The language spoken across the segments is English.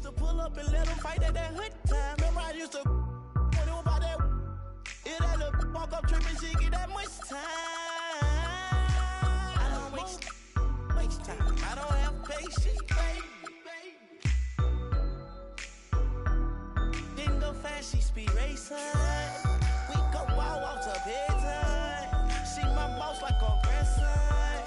to pull up and let them fight at that hood time. Remember I used to when it was about that. If that little walk up tripping, she get that much time. I don't waste time. I don't have patience, baby. Didn't go fast, she speed racing. We go wild to bedtime. She my boss like a grandson.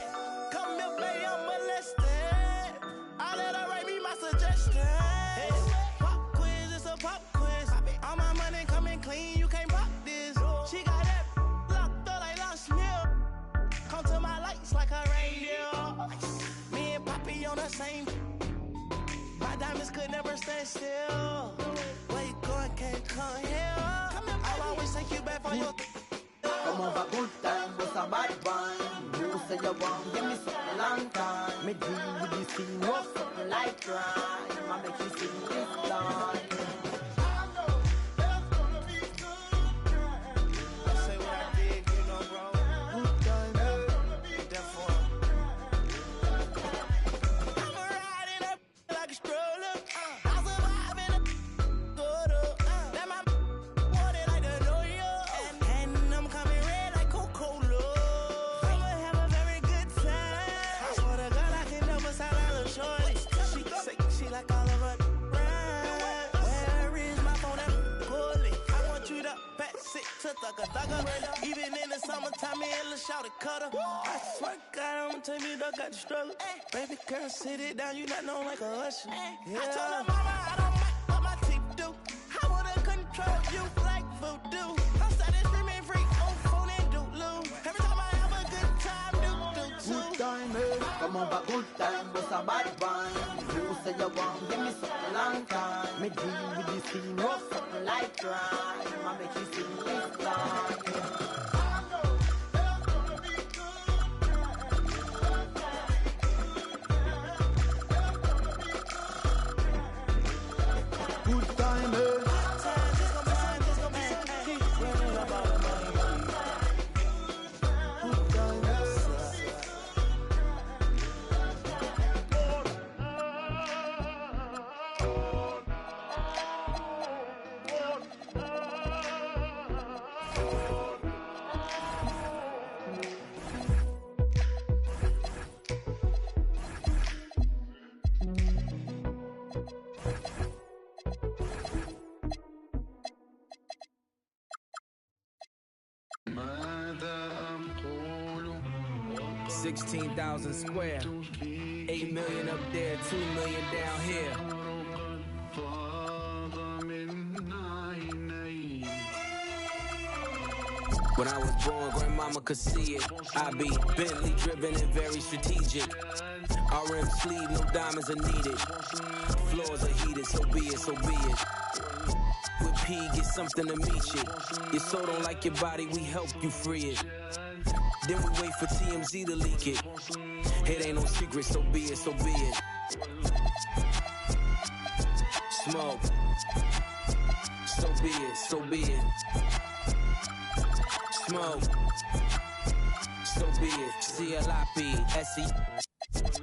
Come here, baby, I'm molested. I let her write me my suggestions. Hey, pop quiz, it's a pop quiz. All my money coming clean, you can't pop this. She got that locked up like Lost Mill. Come to my lights like a reindeer. Me and Poppy on the same. My diamonds could never stand still. Where you going, can't come here. I'll always take you back for your. Come over, good time, what's a bad one? You say you want, give me something long time. Me deal with this thing, what's something like crime? I make you sing this line. Even in the summertime, me and Lil' Shawty cutter. I swear to God, I'ma tell you, I got the struggle. Baby girl, sit it down, you not known like a usher. Yeah. I told her mama I don't like what my teeth do. I wanna control you like voodoo. I'm starting screaming freak on phone and doodloo. Every time I have a good time, do. Good time, eh? Come over, good time, what's a bad one? You say you want, give me something long time. Me deal with this thing, what's something like crime? I make you sing this line. $16,000 square, 8 million up there, 2 million down here. When I was born, grandmama could see it. I be Bentley driven and very strategic. RM sleeve, no diamonds are needed. Floors are heated, so be it, so be it. With P, get something to meet you. Your soul don't like your body, we help you free it. Then we wait for TMZ to leak it. It ain't no secret, so be it, so be it. Smoke. So be it, so be it. Smoke. So be it.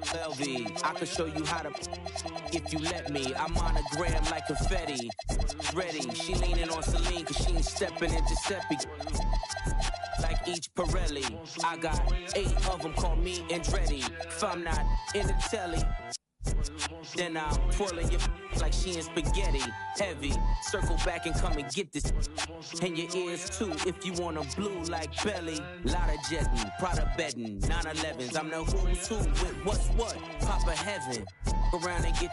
CLIP, I can show you how to if you let me. I'm on a gram like confetti. Ready, she leaning on Celine cause she ain't stepping in Giuseppe. Like each Pirelli, I got 8 of them, call me Andretti. If I'm not in the telly, then I'm twirling your like she in spaghetti. Heavy, circle back and come and get this. And your ears too, if you want a blue like belly. Lot of jetting, Prada bedding, 911s. I'm the who's who with what's what. Papa heaven, around and get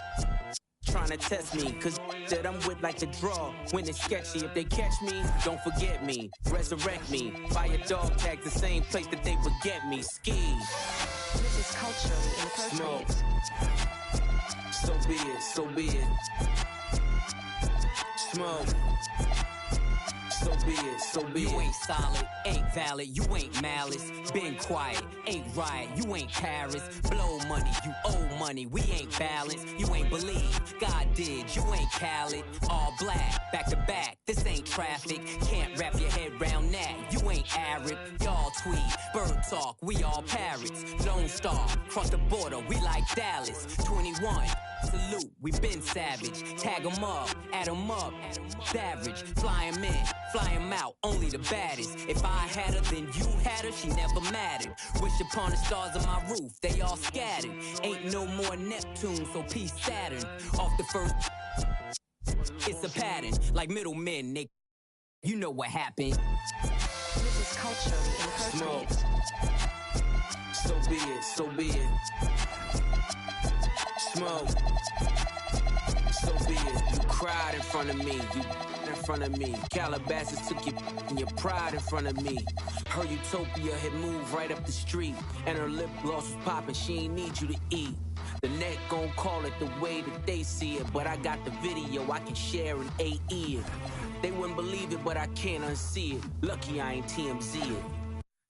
trying to test me, cause that I'm with like the draw. When it's sketchy, if they catch me, don't forget me. Resurrect me, buy a dog tag the same place that they forget me. Ski. This is culture inappropriate. So be it, so be it. Smoke. So be it, so be it. You ain't solid, ain't valid, you ain't malice. Been quiet, ain't right, you ain't Paris. Blow money, you owe money, we ain't balanced. You ain't believe, God did, you ain't Khaled. All black, back to back, this ain't traffic. Can't wrap your head round that, you ain't Arab. Y'all tweet, bird talk, we all parrots. Lone Star, cross the border, we like Dallas. 21, Salute, we been savage. Tag 'em up, add 'em up. Savage, fly 'em in, fly 'em out, only the baddest. If I had her, then you had her, she never mattered. Wish upon the stars on my roof, they all scattered. Ain't no more Neptune, so peace Saturn. Off the first, it's a pattern, like middlemen, they, you know what happened. This is culturally inappropriate. So be it, so be it. Smoke. So be it. You cried in front of me. You in front of me. Calabasas took your pride in front of me. Her utopia had moved right up the street. And her lip gloss was popping. She ain't need you to eat. The net gon' call it the way that they see it. But I got the video I can share in AE it. They wouldn't believe it, but I can't unsee it. Lucky I ain't TMZ it.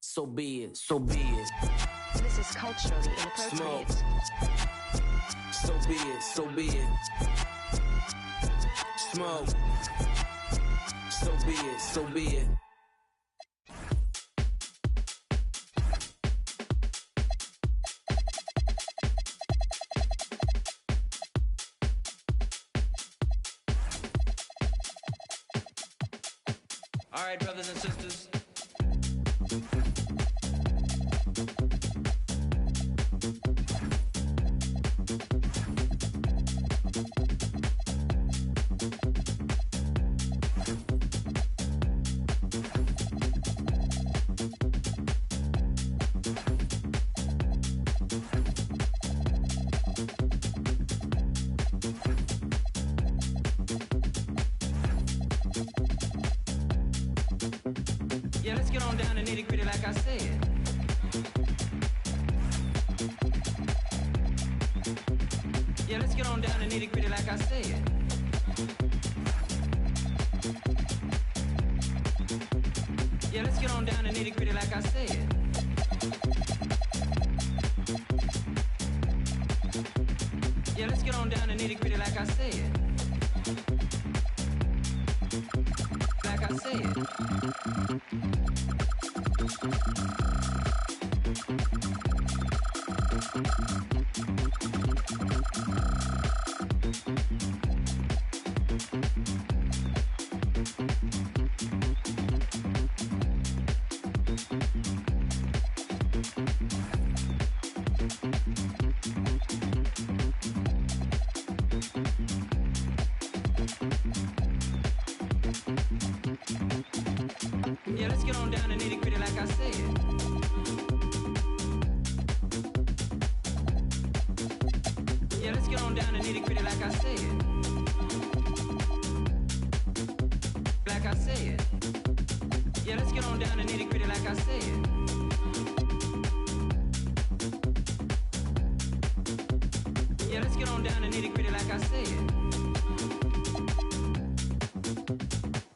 So be it, so be it. This is culturally inappropriate. Smoke. So be it, so be it. Smoke. So be it, so be it. All right, brothers and sisters. Yeah, let's get on down to nitty gritty like I said. Yeah, let's get on down to nitty gritty like I said. Yeah, let's get on down to nitty gritty like I said. Yeah, let's get on down to nitty gritty like I said. Like I said. Yeah, let's get on down to nitty gritty like I said. Yeah, let's get on down to nitty gritty like I said. Like I said. Yeah, let's get on down to nitty gritty like I said. Yeah, let's get on down to nitty gritty like I said.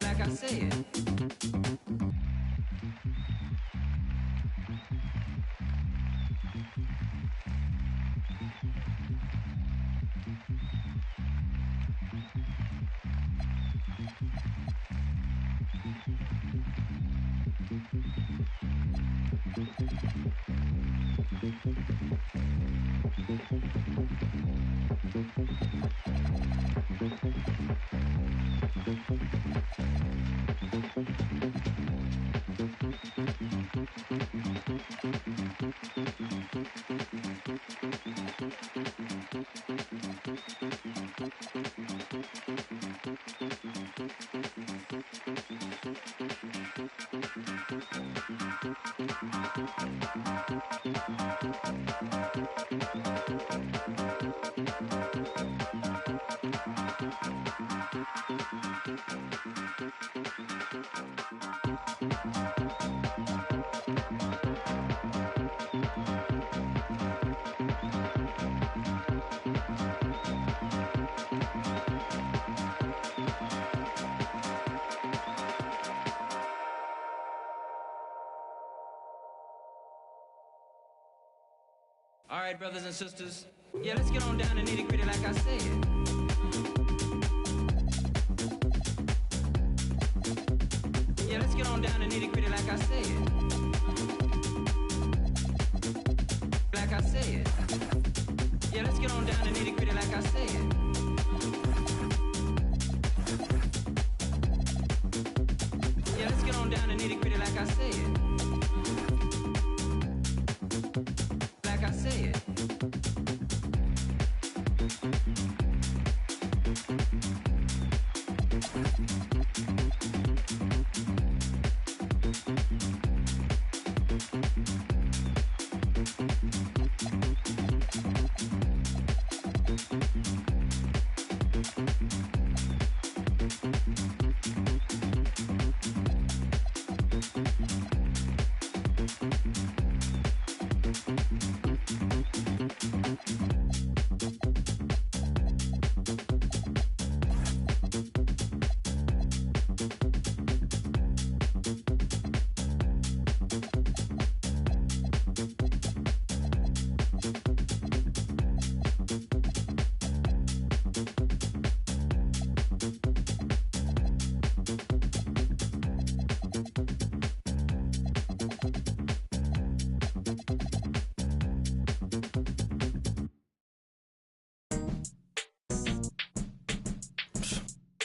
Like I said. All right, brothers and sisters. Yeah, let's get on down to nitty gritty like I said. Yeah, let's get on down to nitty gritty like I said. Like I said. Yeah, let's get on down to nitty gritty like I said. Yeah, let's get on down to nitty-gritty like I said. Like I said.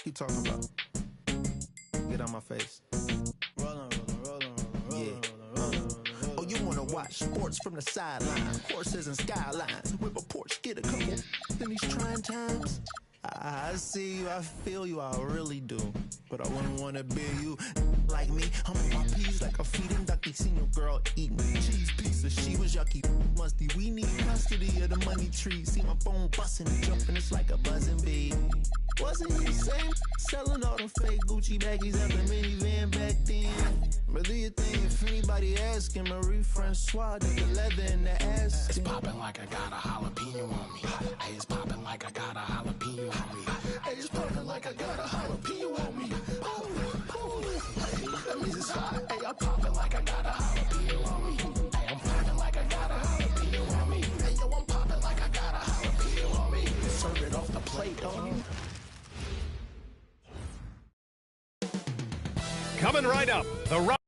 You talking about? Get on my face. Rollin'. Oh, you wanna watch sports from the sideline? Horses and skylines. Whip a Porsche, get a couple in these trying times. I see you, I feel you, I really do. But I wouldn't wanna be you like me. I'm on my peas like a feeding ducky. Seen your girl eating cheese pieces. She was yucky, musty. We need custody of the money tree. See my phone busting and jumping, it's like a buzzing bee. Wasn't he the same? Selling all them fake Gucci baggies at the minivan back then. But do you think if anybody asking, Marie Francois did the leather in the ass? It's popping like I got a jalapeno on me. Hey, it's popping like I got a jalapeno on me. Hey, it's popping like I got a jalapeno on me. Hey, that means it's hot. Hey, I'm popping like I got a jalapeno on me. Hey, I'm popping like I got a jalapeno on me. Hey, yo, I'm popping like I got a jalapeno on me. Serve it off the plate, dog. Coming right up, the rock.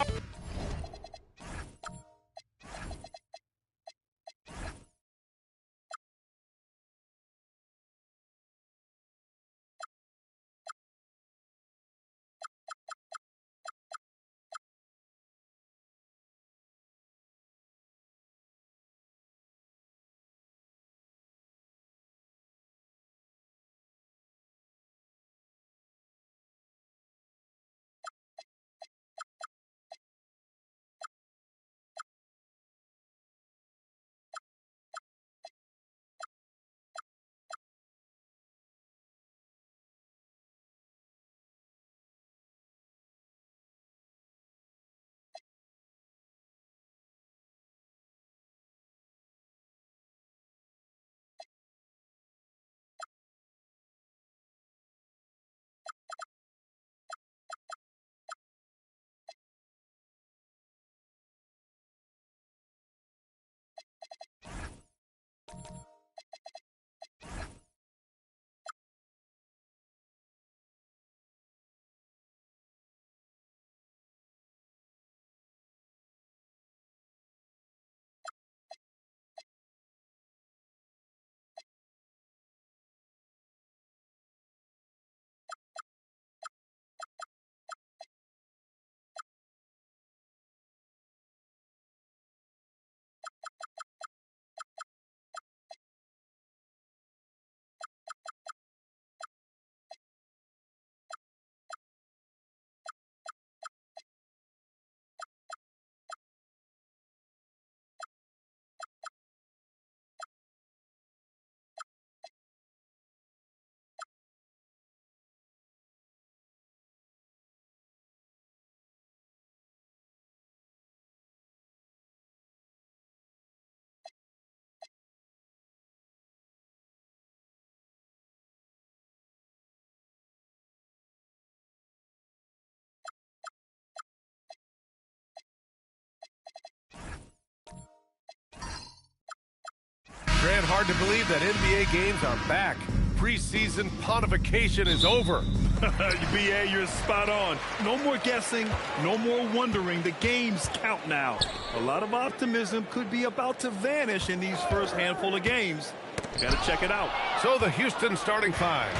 Grant, hard to believe that NBA games are back. Preseason pontification is over. BA, you're spot on. No more guessing, no more wondering. The games count now. A lot of optimism could be about to vanish in these first handful of games. Got to check it out. So the Houston starting five.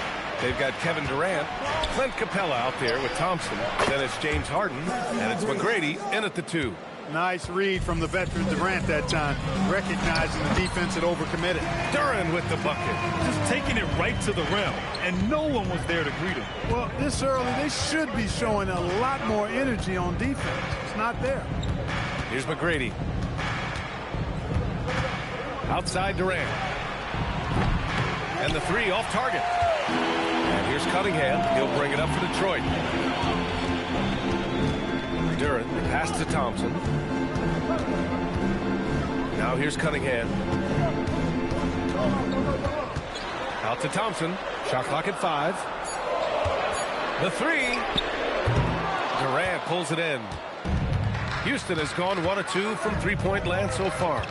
They've got Kevin Durant, Clint Capella out there with Thompson. Then it's James Harden, and it's McGrady in at the 2. Nice read from the veteran Durant that time, recognizing the defense had overcommitted. Duran with the bucket. Just taking it right to the rim, and no one was there to greet him. Well, this early, they should be showing a lot more energy on defense. It's not there. Here's McGrady. Outside Durant. And the 3 off target. And here's Cunningham. He'll bring it up for Detroit. Duran, pass to Thompson. Now here's Cunningham. Out to Thompson. Shot clock at 5. The 3. Durant pulls it in. Houston has gone 1 of 2 from three-point land so far.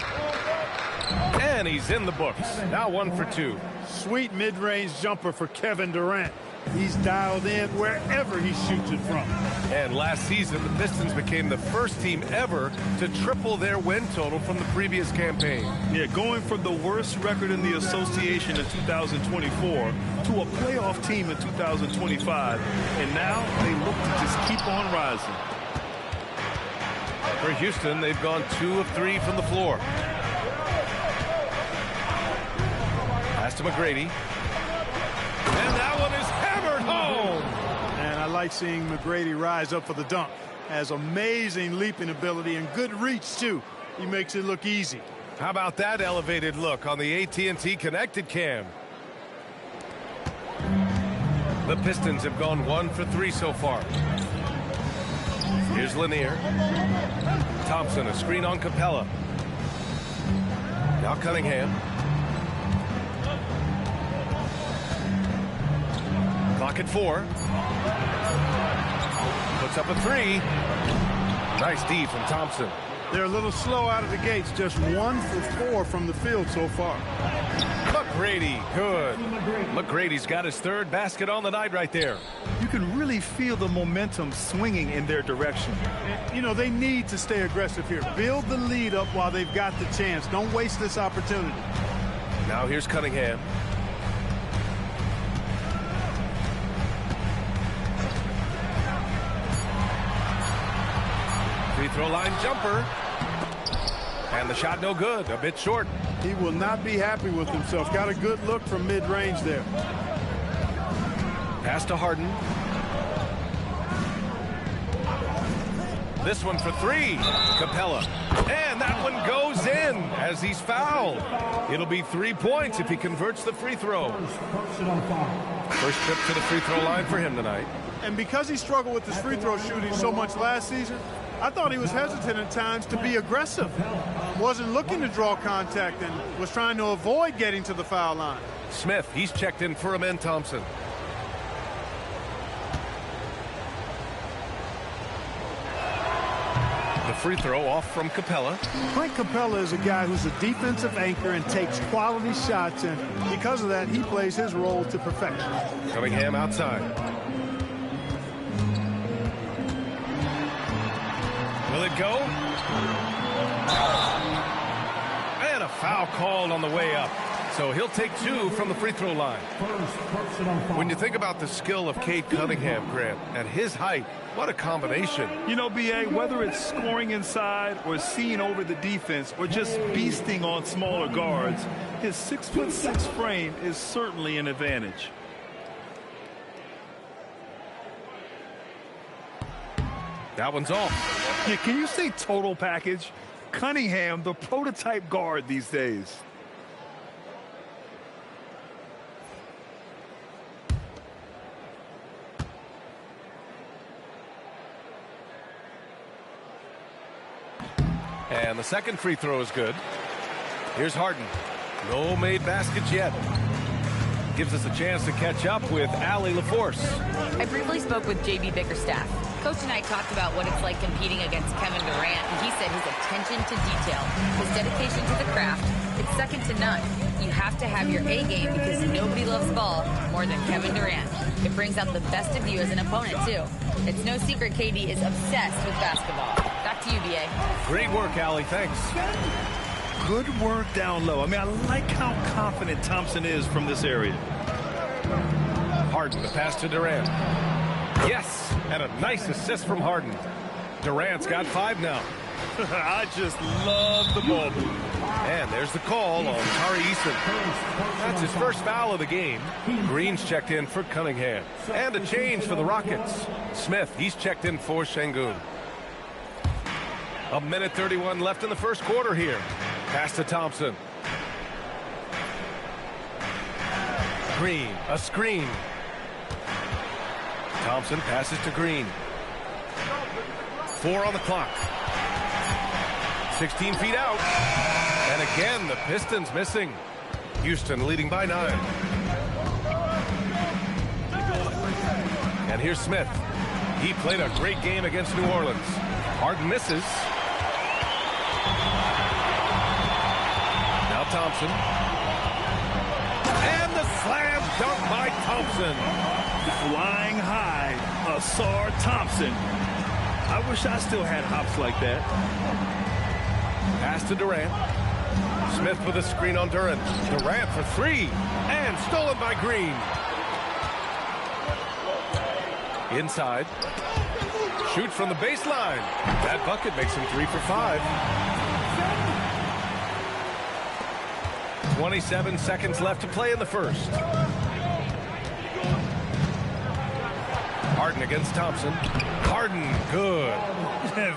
And he's in the books. Now 1 for 2. Sweet mid-range jumper for Kevin Durant. He's dialed in wherever he shoots it from. And last season, the Pistons became the first team ever to triple their win total from the previous campaign. Yeah, going from the worst record in the association in 2024 to a playoff team in 2025. And now they look to just keep on rising. For Houston, they've gone 2 of 3 from the floor. Pass to McGrady. And that one is hammered home. And I like seeing McGrady rise up for the dunk. Has amazing leaping ability and good reach, too. He makes it look easy. How about that elevated look on the AT&T connected cam? The Pistons have gone 1 for 3 so far. Here's Lanier. Thompson, a screen on Capella. Now Cunningham. Clock at 4. Puts up a 3. Nice D from Thompson. They're a little slow out of the gates. Just 1 for 4 from the field so far. McGrady, good. McGrady's got his 3rd basket on the night right there. You can really feel the momentum swinging in their direction. You know, they need to stay aggressive here. Build the lead up while they've got the chance. Don't waste this opportunity. Now here's Cunningham. Free throw line jumper. And the shot no good. A bit short. He will not be happy with himself. Got a good look from mid-range there. Pass to Harden. This one for 3. Capella. And that one goes in as he's fouled. It'll be 3 points if he converts the free throw. First trip to the free throw line for him tonight. And because he struggled with his free throw shooting so much last season, I thought he was hesitant at times to be aggressive. Wasn't looking to draw contact and was trying to avoid getting to the foul line. Smith, he's checked in for Amen Thompson. The free throw off from Capella. Clint Capella is a guy who's a defensive anchor and takes quality shots, and because of that, he plays his role to perfection. Cunningham outside. Will it go? And a foul called on the way up. So he'll take 2 from the free throw line. When you think about the skill of Cade Cunningham, Grant, at his height, what a combination. You know, B.A., whether it's scoring inside or seeing over the defense or just beasting on smaller guards, his 6'6" frame is certainly an advantage. That one's off. Yeah, can you say total package? Cunningham, the prototype guard these days. And the second free throw is good. Here's Harden. No made baskets yet. Gives us a chance to catch up with Allie LaForce. I briefly spoke with J.B. Bickerstaff. Coach and I talked about what it's like competing against Kevin Durant, and he said his attention to detail, his dedication to the craft, it's second to none. You have to have your A game because nobody loves ball more than Kevin Durant. It brings out the best of you as an opponent, too. It's no secret KD is obsessed with basketball. Back to you, B.A. Great work, Allie. Thanks. Good work down low. I mean, I like how confident Thompson is from this area. Harden, the pass to Durant. Yes, and a nice assist from Harden. Durant's got 5 now. I just love the ball move. And there's the call on Tari Eason. That's his first foul of the game. Green's checked in for Cunningham. And a change for the Rockets. Smith, he's checked in for Şengün. 1:31 left in the first quarter here. Pass to Thompson. Green, a screen. Thompson passes to Green. 4 on the clock. 16 feet out. And again, the Pistons missing. Houston leading by 9. And here's Smith. He played a great game against New Orleans. Harden misses. Now Thompson. And the slam dunk by Thompson. Flying high, Asar Thompson. I wish I still had hops like that. Pass to Durant. Smith with a screen on Durant. Durant for 3. And stolen by Green. Inside. Shoots from the baseline. That bucket makes him 3 for 5. 27 seconds left to play in the first. Harden against Thompson. Harden, good.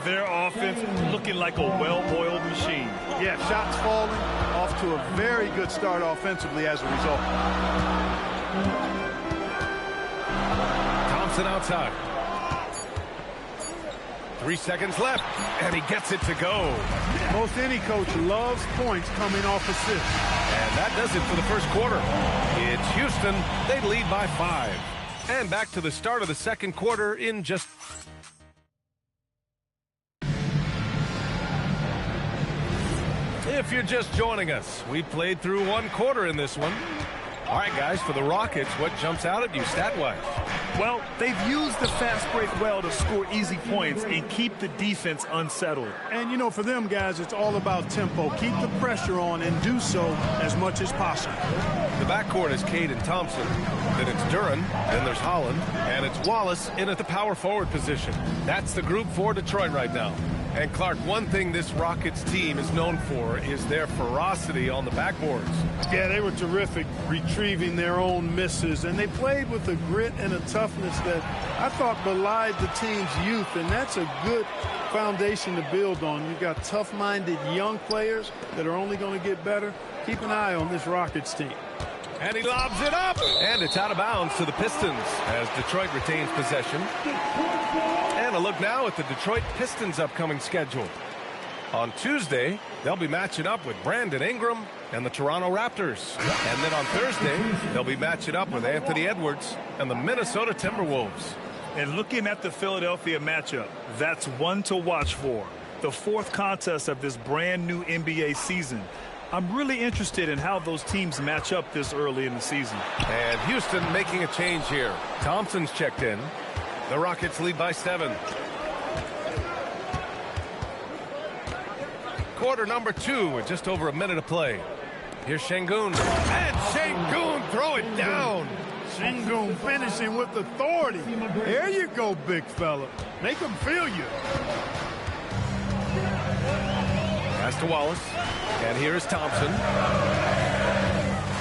Their offense looking like a well-oiled machine. Yeah, shots falling, off to a very good start offensively as a result. Thompson outside. 3 seconds left, and he gets it to go. Most any coach loves points coming off assists. And that does it for the first quarter. It's Houston. They lead by 5. And back to the start of the second quarter in just... If you're just joining us, we played through 1 quarter in this one. All right, guys, for the Rockets, what jumps out at you stat-wise? Well, they've used the fast break well to score easy points and keep the defense unsettled. And, you know, for them, guys, it's all about tempo. Keep the pressure on and do so as much as possible. The backcourt is Cade and Thompson. Then it's Duren. Then there's Holland. And it's Wallace in at the power forward position. That's the group for Detroit right now. And, Clark, one thing this Rockets team is known for is their ferocity on the backboards. Yeah, they were terrific retrieving their own misses, and they played with a grit and a toughness that I thought belied the team's youth, and that's a good foundation to build on. You've got tough-minded young players that are only going to get better. Keep an eye on this Rockets team. And he lobs it up, and it's out of bounds to the Pistons as Detroit retains possession. And a look now at the Detroit Pistons' upcoming schedule. On Tuesday, they'll be matching up with Brandon Ingram and the Toronto Raptors. And then on Thursday, they'll be matching up with Anthony Edwards and the Minnesota Timberwolves. And looking at the Philadelphia matchup, that's one to watch for. The 4th contest of this brand new NBA season. I'm really interested in how those teams match up this early in the season. And Houston making a change here. Thompson's checked in. The Rockets lead by 7. Quarter number 2 with just over a minute to play. Here's Şengün. And Şengün throw it down. Şengün finishing with authority. There you go, big fella. Make them feel you. Pass to Wallace. And here is Thompson.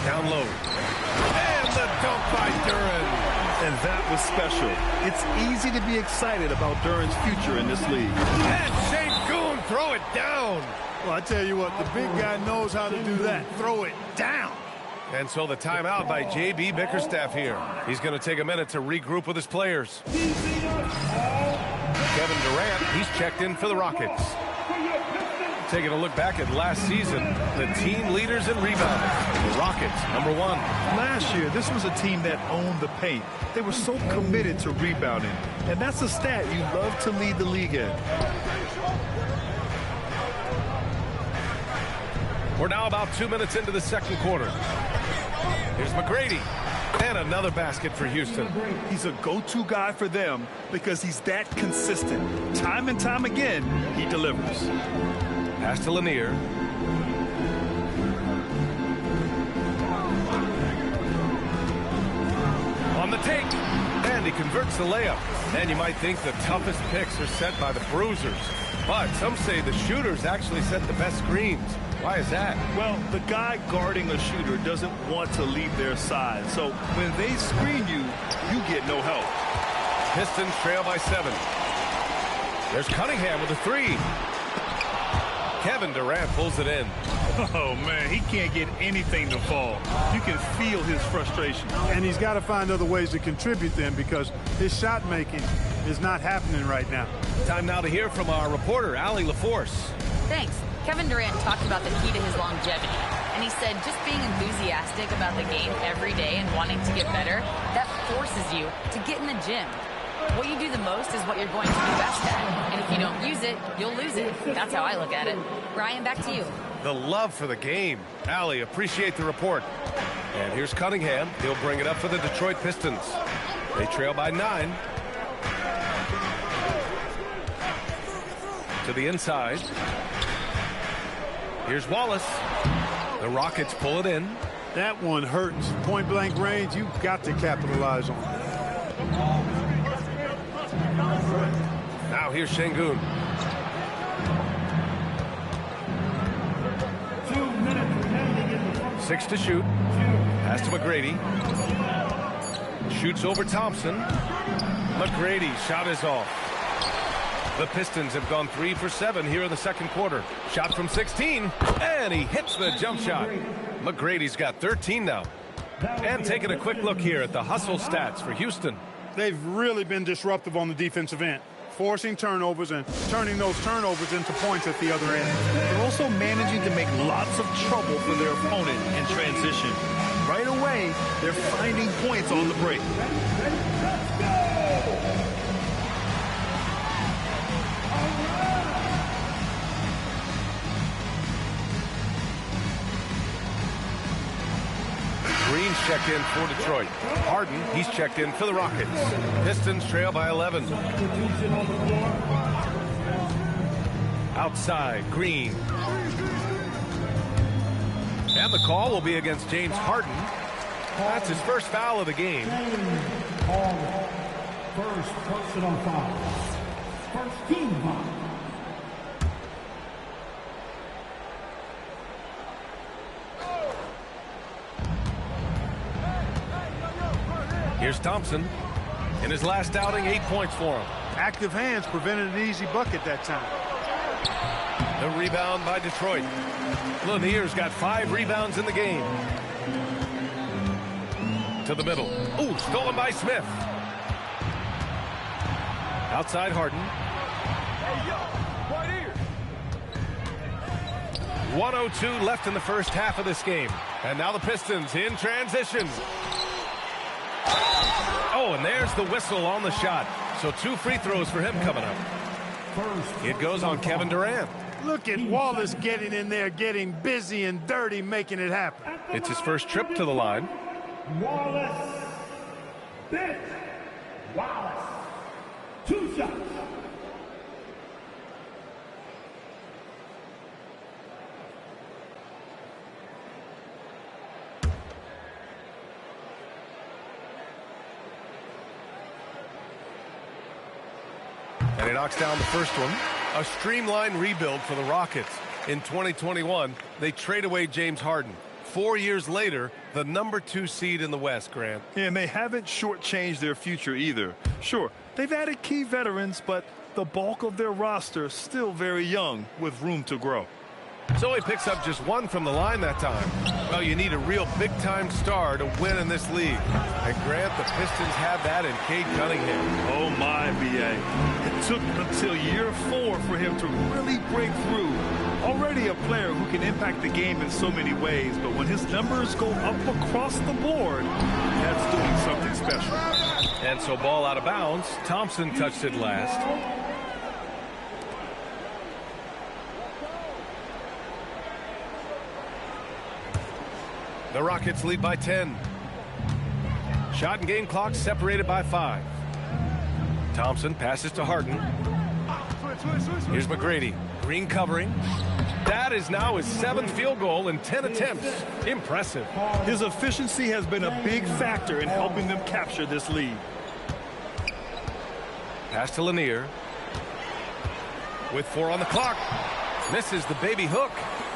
Down low. And the dunk by Duren. And that was special. It's easy to be excited about Duren's future in this league. And Şengün throw it down. Well, I tell you what, the big guy knows how to do that. Throw it down. And so the timeout by J.B. Bickerstaff here. He's going to take a minute to regroup with his players. Kevin Durant, he's checked in for the Rockets. Taking a look back at last season, the team leaders in rebounding. The Rockets, number 1. Last year, this was a team that owned the paint. They were so committed to rebounding. And that's a stat you love to lead the league in. We're now about 2 minutes into the second quarter. Here's McGrady. And another basket for Houston. He's a go-to guy for them because he's that consistent. Time and time again, he delivers. Pass to Lanier. take, and he converts the layup. And you might think the toughest picks are set by the bruisers, but some say the shooters actually set the best screens. Why is that? Well, the guy guarding a shooter doesn't want to leave their side. So when they screen you, you get no help. Pistons trail by 7. There's Cunningham with a 3. Kevin Durant pulls it in. Oh, man, he can't get anything to fall. You can feel his frustration. And he's got to find other ways to contribute then, because his shot making is not happening right now. Time now to hear from our reporter, Allie LaForce. Thanks. Kevin Durant talked about the key to his longevity. And he said just being enthusiastic about the game every day and wanting to get better, that forces you to get in the gym. What you do the most is what you're going to be best at. And if you don't use it, you'll lose it. That's how I look at it. Ryan, back to you. The love for the game. Allie, appreciate the report. And here's Cunningham. He'll bring it up for the Detroit Pistons. They trail by 9. To the inside. Here's Wallace. The Rockets pull it in. That one hurts. Point blank range, you've got to capitalize on it. Now here's Şengün. 6 to shoot. Pass to McGrady. Shoots over Thompson. McGrady shot is off. The Pistons have gone 3 for 7 here in the second quarter. Shot from 16, and he hits the jump shot. McGrady's got 13 now. And taking a quick look here at the hustle stats for Houston. They've really been disruptive on the defensive end, forcing turnovers and turning those turnovers into points at the other end. They're also managing to make lots of trouble for their opponent in transition. Right away, they're finding points on the break. Green's checked in for Detroit. Harden, he's checked in for the Rockets. Pistons trail by 11. Outside, Green. And the call will be against James Harden. That's his first foul of the game. First personal foul. First team foul. Here's Thompson. In his last outing, 8 points for him. Active hands prevented an easy bucket that time. The rebound by Detroit. Lanier's got 5 rebounds in the game. To the middle. Ooh, stolen by Smith. Outside Harden. 1:02 left in the first half of this game. And now the Pistons in transition. Oh, and there's the whistle on the shot. So 2 free throws for him coming up. It goes on Kevin Durant. Look at Wallace getting in there, getting busy and dirty, making it happen. It's his first trip to the line. Wallace. Bench. Wallace. 2 shots. And he knocks down the first one. A streamlined rebuild for the Rockets. In 2021, they trade away James Harden. 4 years later, the number 2 seed in the West, Grant. Yeah, and they haven't shortchanged their future either. Sure, they've added key veterans, but the bulk of their roster is still very young with room to grow. So he picks up just 1 from the line that time. Well, you need a real big-time star to win in this league. And Grant, the Pistons have that in Cade Cunningham. Oh, my, B.A. It took until year 4 for him to really break through. Already a player who can impact the game in so many ways, but when his numbers go up across the board, that's doing something special. And so ball out of bounds. Thompson touched it last. The Rockets lead by 10. Shot and game clock separated by 5. Thompson passes to Harden. Here's McGrady. Green covering. That is now his 7th field goal in 10 attempts. Impressive. His efficiency has been a big factor in helping them capture this lead. Pass to Lanier. With 4 on the clock. Misses the baby hook.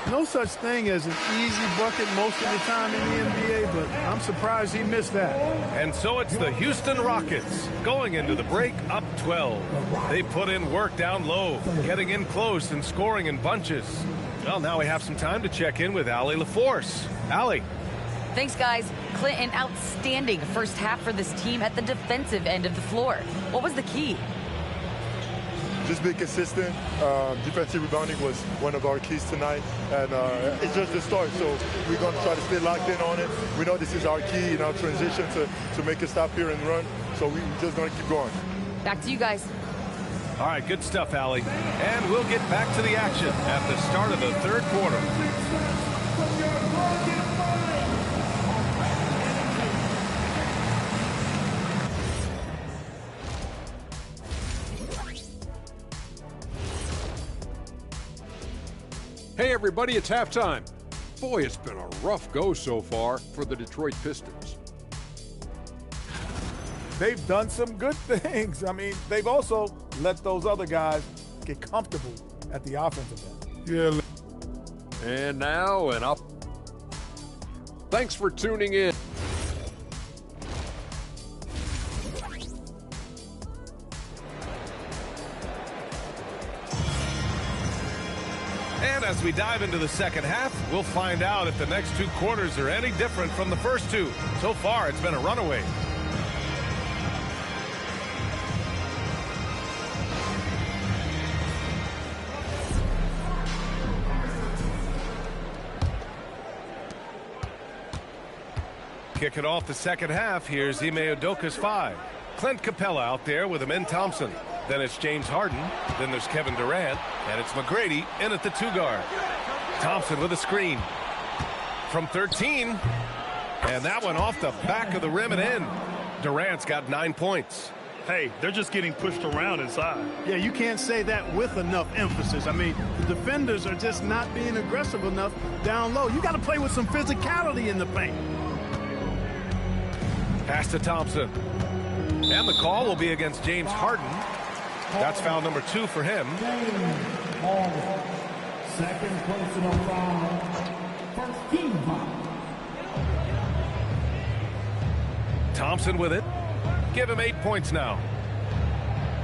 No such thing as an easy bucket most of the time in the NBA, but I'm surprised he missed that. And so it's the Houston Rockets going into the break up 12. They put in work down low, getting in close and scoring in bunches. Well, now we have some time to check in with Allie LaForce. Allie. Thanks, guys. Clint, an outstanding first half for this team at the defensive end of the floor. What was the key? Just be consistent. Defensive rebounding was one of our keys tonight, and it's just the start. So we're going to try to stay locked in on it. We know this is our key in our transition to make a stop here and run. So we're just going to keep going. Back to you guys. All right, good stuff, Allie. And we'll get back to the action at the start of the third quarter. Hey everybody, it's halftime. Boy, it's been a rough go so far for the Detroit Pistons. They've done some good things. I mean, they've also let those other guys get comfortable at the offensive end. Yeah. And now an up. Thanks for tuning in. And as we dive into the second half, we'll find out if the next 2 quarters are any different from the first 2. So far, it's been a runaway. Kicking off the second half, here's Ime Udoka's 5. Clint Capella out there with Amin Thompson. Then it's James Harden. Then there's Kevin Durant. And it's McGrady in at the 2 guard. Thompson with a screen. From 13. And that one off the back of the rim and in. Durant's got 9 points. Hey, they're just getting pushed around inside. Yeah, you can't say that with enough emphasis. I mean, the defenders are just not being aggressive enough down low. You got to play with some physicality in the paint. Pass to Thompson. And the call will be against James Harden. That's foul number 2 for him. Second personal foul. First team foul. Thompson with it. Give him 8 points now.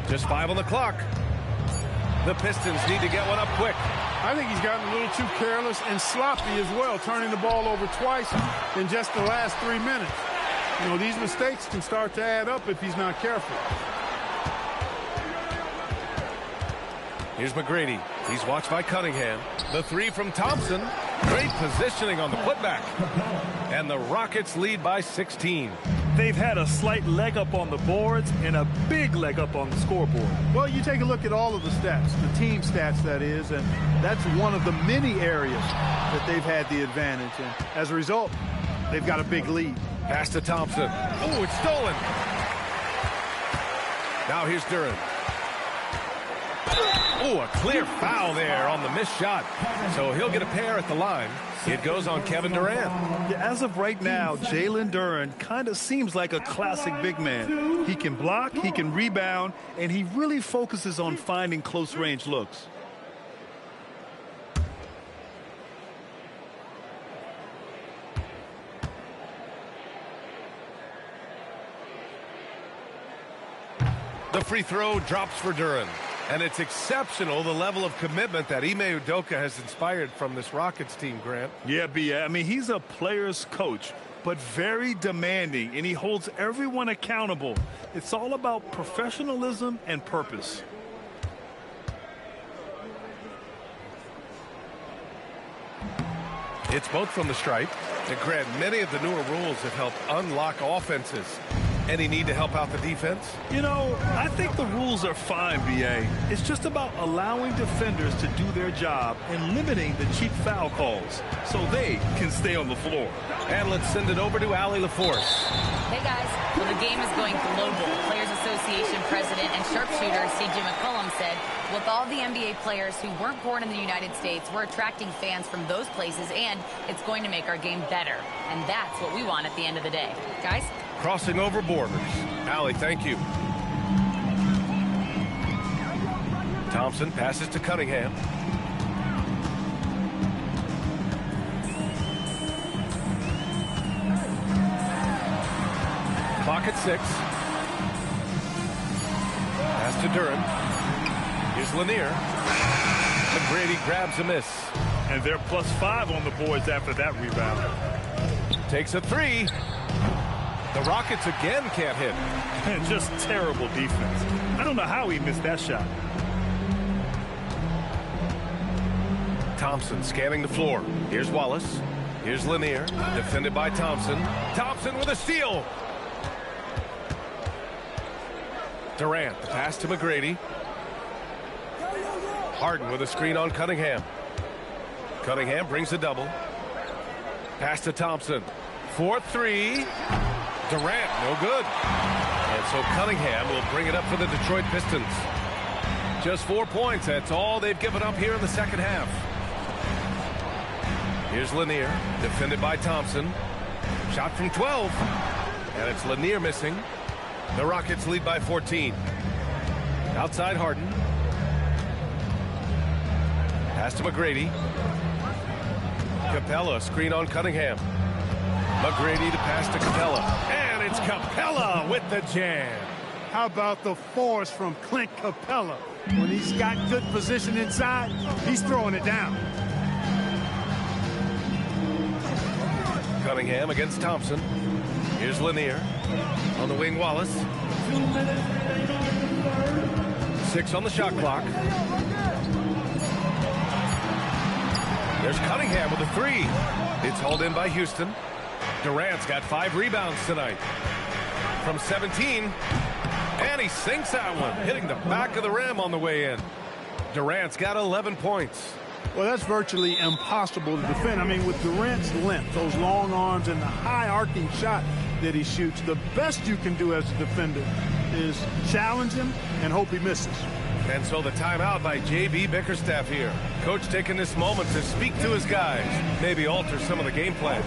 Just 5 on the clock. The Pistons need to get one up quick. I think he's gotten a little too careless and sloppy as well, turning the ball over twice in just the last 3 minutes. You know, these mistakes can start to add up if he's not careful. Here's McGrady. He's watched by Cunningham. The 3 from Thompson. Great positioning on the putback. And the Rockets lead by 16. They've had a slight leg up on the boards and a big leg up on the scoreboard. Well, you take a look at all of the stats, the team stats that is, and that's one of the many areas that they've had the advantage. And as a result, they've got a big lead. Pass to Thompson. Oh, it's stolen. Now here's Duran. Oh, a clear foul there on the missed shot. So he'll get a pair at the line. It goes on Kevin Durant. Yeah, as of right now, Jalen Duran kind of seems like a classic big man. He can block, he can rebound, and he really focuses on finding close-range looks. The free throw drops for Duran. And it's exceptional, the level of commitment that Ime Udoka has inspired from this Rockets team, Grant. Yeah, B.A. I mean, he's a player's coach, but very demanding, and he holds everyone accountable. It's all about professionalism and purpose. It's both from the stripe. And Grant, many of the newer rules have helped unlock offenses. Any need to help out the defense? You know, I think the rules are fine, B.A. It's just about allowing defenders to do their job and limiting the cheap foul calls so they can stay on the floor. And let's send it over to Allie LaForce. Hey, guys. Well, the game is going global. Players Association President and sharpshooter C.J. McCollum said, with all the NBA players who weren't born in the United States, we're attracting fans from those places, and it's going to make our game better. And that's what we want at the end of the day. Guys? Crossing over borders. Allie, thank you. Thompson passes to Cunningham. Clock at 6. Pass to Duran. Here's Lanier. McGrady grabs a miss. And they're +5 on the boards after that rebound. Takes a 3. The Rockets again can't hit. And just terrible defense. I don't know how he missed that shot. Thompson scanning the floor. Here's Wallace. Here's Lanier. Defended by Thompson. Thompson with a steal. Durant, the pass to McGrady. Harden with a screen on Cunningham. Cunningham brings a double. Pass to Thompson. 4-3. Durant, no good. And so Cunningham will bring it up for the Detroit Pistons. Just 4 points. That's all they've given up here in the second half. Here's Lanier, defended by Thompson. Shot from 12. And it's Lanier missing. The Rockets lead by 14. Outside Harden. Pass to McGrady. Capella, screen on Cunningham. McGrady to pass to Capella. And it's Capella with the jam. How about the force from Clint Capella? When he's got good position inside, he's throwing it down. Cunningham against Thompson. Here's Lanier. On the wing, Wallace. 6 on the shot clock. There's Cunningham with a 3. It's hauled in by Houston. Durant's got 5 rebounds tonight. From 17. And he sinks that one, hitting the back of the rim on the way in. Durant's got 11 points. Well, that's virtually impossible to defend. I mean, with Durant's length, those long arms, and the high arcing shot that he shoots, the best you can do as a defender is challenge him and hope he misses. And so the timeout by J.B. Bickerstaff here. Coach taking this moment to speak to his guys, maybe alter some of the game plan.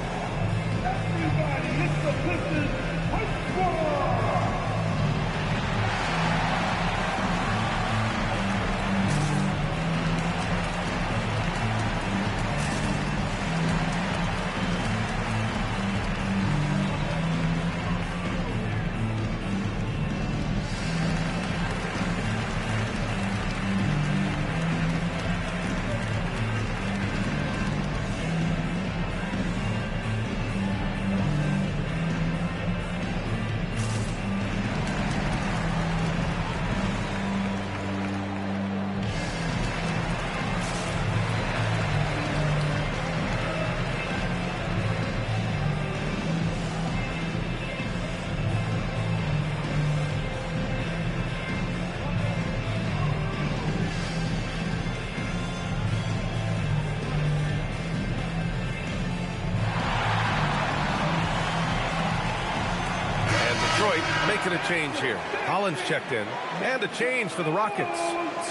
Making a change here. Hollins checked in. And a change for the Rockets.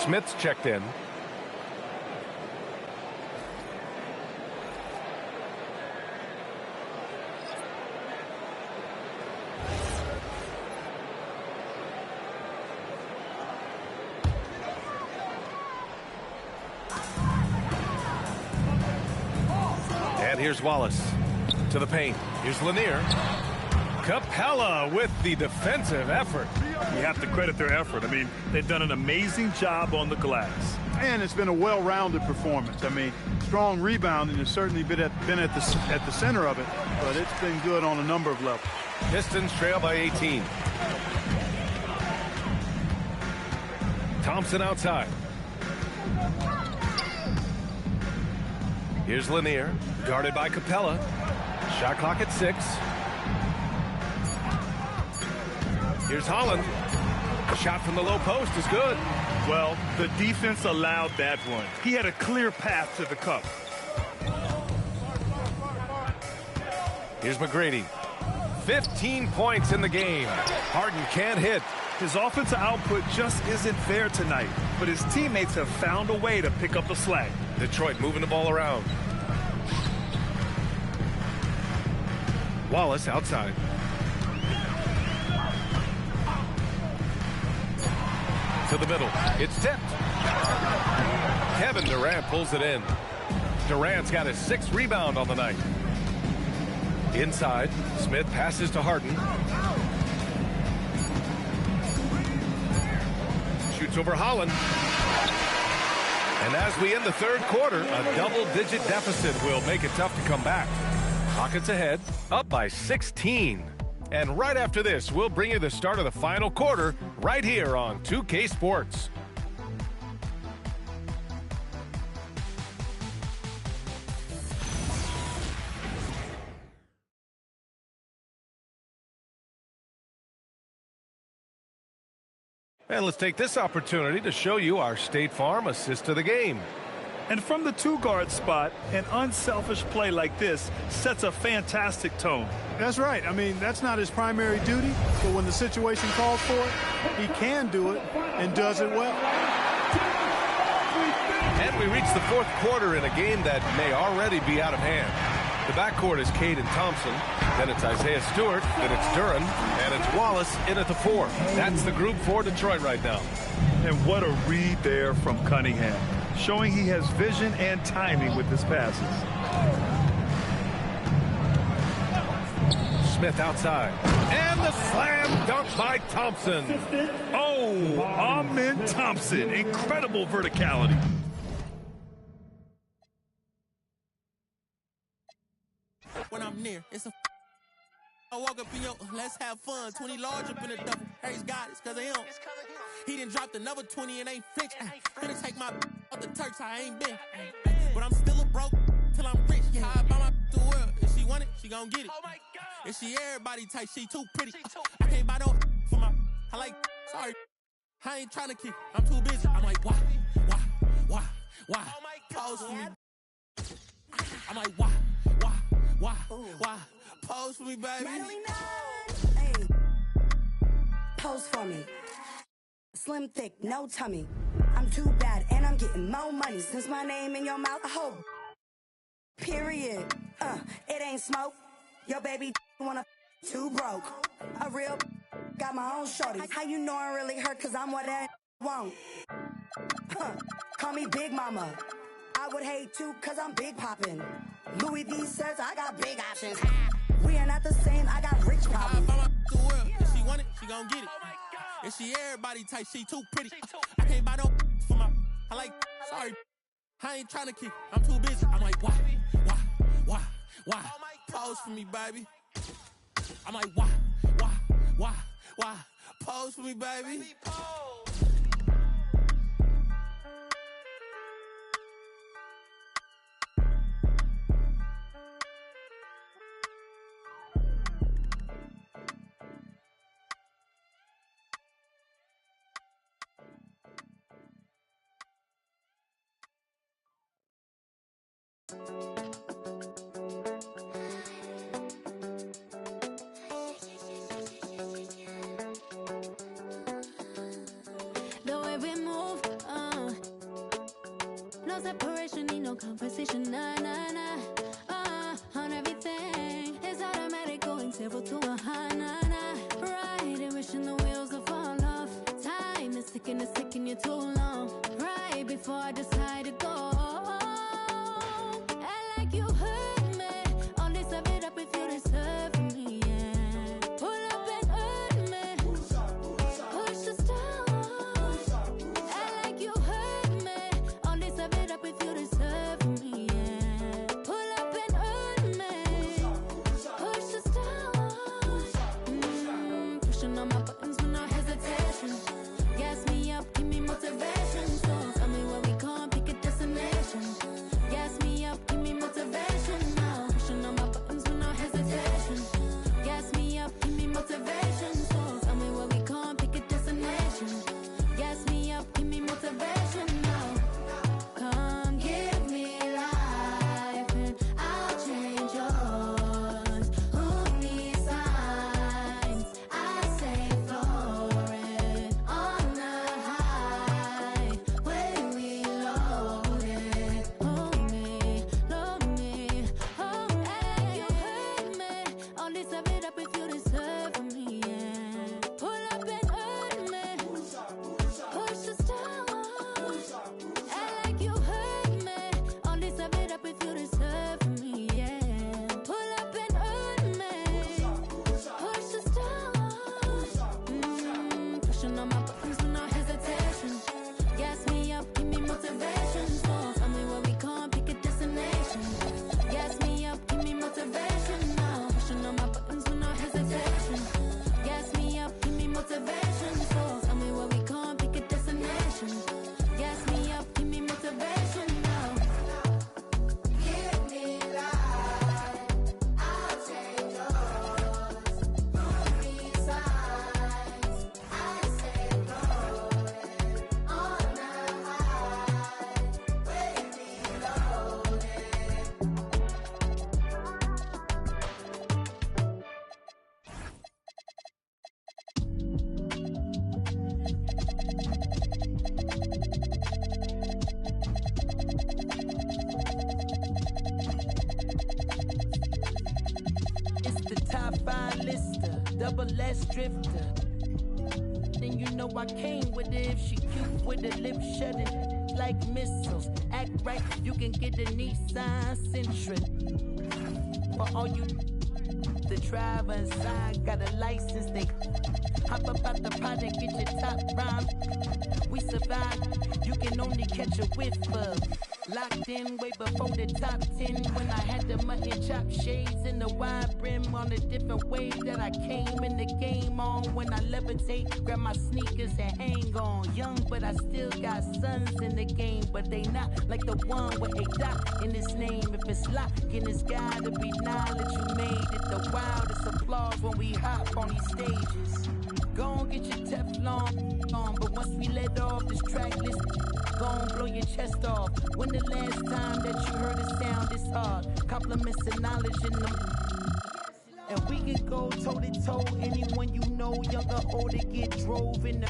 Smith's checked in. And here's Wallace to the paint. Here's Lanier. Capella with the defensive effort. You have to credit their effort. I mean, they've done an amazing job on the glass. And it's been a well-rounded performance. I mean, strong rebounding has certainly been at the center of it, but it's been good on a number of levels. Pistons trail by 18. Thompson outside. Here's Lanier, guarded by Capella. Shot clock at 6. Here's Holland. A shot from the low post is good. Well, the defense allowed that one. He had a clear path to the cup. Here's McGrady. 15 points in the game. Harden can't hit. His offensive output just isn't there tonight, but his teammates have found a way to pick up the slack. Detroit moving the ball around. Wallace outside. To the middle. It's tipped. Kevin Durant pulls it in. Durant's got his 6th rebound on the night. Inside, Smith passes to Harden. Shoots over Holland. And as we end the 3rd quarter, a double-digit deficit will make it tough to come back. Rockets ahead, up by 16. And right after this, we'll bring you the start of the final quarter right here on 2K Sports. And let's take this opportunity to show you our State Farm assist to the game. And from the 2-guard spot, an unselfish play like this sets a fantastic tone. That's right. I mean, that's not his primary duty, but when the situation calls for it, he can do it and does it well. And we reach the 4th quarter in a game that may already be out of hand. The backcourt is Cade and Thompson. Then it's Isaiah Stewart. Then it's Duran. And it's Wallace in at the 4. That's the group for Detroit right now. And what a read there from Cunningham, showing he has vision and timing with his passes. Smith outside. And the slam dunk by Thompson. Oh, Amen Thompson. Incredible verticality. When I'm near, it's a I walk up in your, let's have fun. 20 large up in the duffel. Praise God, it's cause of him. He done dropped another 20 and ain't flinch. Finna take my off the Turks, I ain't been. But I'm still a broke till I'm rich. Yeah, I buy my the world. If she want it, she gon' get it. If she everybody type, she too pretty. I can't buy no for my, I like, sorry. I ain't tryna kick, I'm too busy. I'm like, why? Pose for me. I'm like, why? Pose for me, baby. Hey. Pose for me. Slim, thick, no tummy. I'm too bad and I'm getting more money. Since my name in your mouth, I hope. Period. It ain't smoke. Your baby wanna too broke. A real got my own shorty. How you know I really hurt? Cause I'm what I won't. Call me Big Mama. I would hate to cause I'm big poppin'. Louis V says I got big options. We are not the same, I got rich problems. I buy my the world. If she want it, she gon' get it. If she everybody type, she too pretty. I can't buy no for my, I like, sorry. I ain't tryna kick, I'm too busy. I'm like, why? Pose for me, baby. I'm like, why? Pose for me, baby. The way we move, no separation, need no conversation, nah. On everything, it's automatic, going 0 to 100, nah. Right, wishing the wheels will fall off. Time is ticking you too long. Right before I decide to go. Gas me up, give me motivation. So tell me where we going, pick a destination. lister, double S drifter. Then you know I came with it. If she cute with the lip shutting like missiles. Act right, you can get the Nissan Sentra. For all you the driver inside got a license, they hop up out the pot and get your top rhyme. We survive, you can only catch a whiff of. Locked in way before the top 10 when I had the mutton chop shades and the wide brim on a different way that I came in the game on. When I levitate, grab my sneakers and hang on. Young, but I still got sons in the game, but they not like the one with a dot in his name. If it's locking, it's gotta be knowledge. You made it the wildest applause when we hop on these stages. Go on, get your Teflon on, but once we let off this track list, go on, blow your chest off. When the last time that you heard a sound this hard? Compliments and knowledge in them. And we can go toe-to-toe. Anyone you know, young or old, to get drove in the...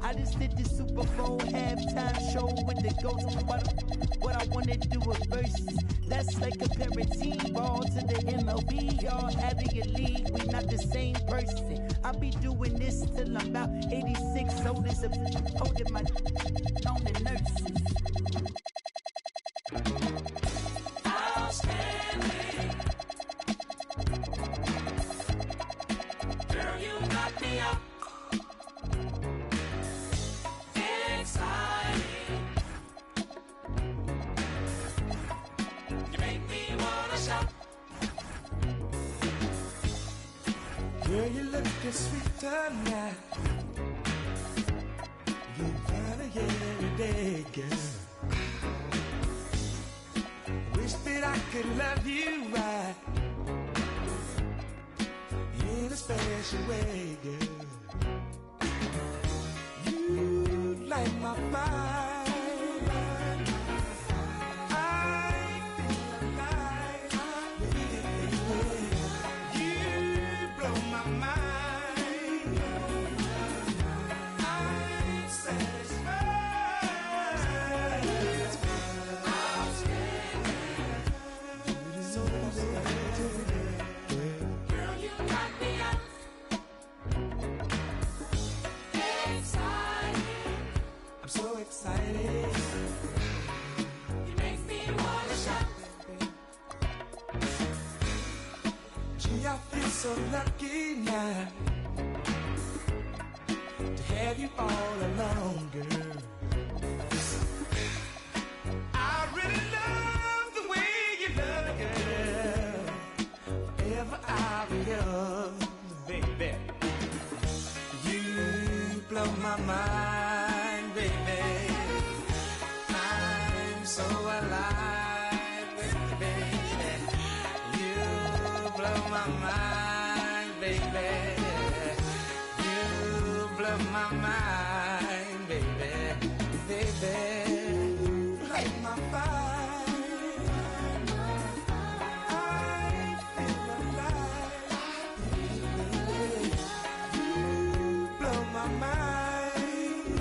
I just did the Super Bowl halftime show with the ghosts. What I wanna do with verses. That's like comparing T-ball to the MLB. Y'all out of your league, we not the same person. I'll be doing this till I'm about 86. So this is holding my on the nurses. Outstanding. Girl, you knock me up. Exciting. You make me wanna shout. Girl, you looking sweet tonight. You gotta get every day, girl. Wish that I could love you right in a special way, girl. You light my fire. I feel alive. You blow my mind. I'm satisfied. Girl, you got me up. Excited. I'm so excited. You make me wanna shout. Gee, I feel so lucky now to have you all along, girl. I really love the way you love, girl. Forever I'll be yours, baby. You blow my mind, baby. I'm so alive, baby. You blow my mind, baby. You blow my mind, baby. Baby, light my fire. I feel alive. You blow my mind.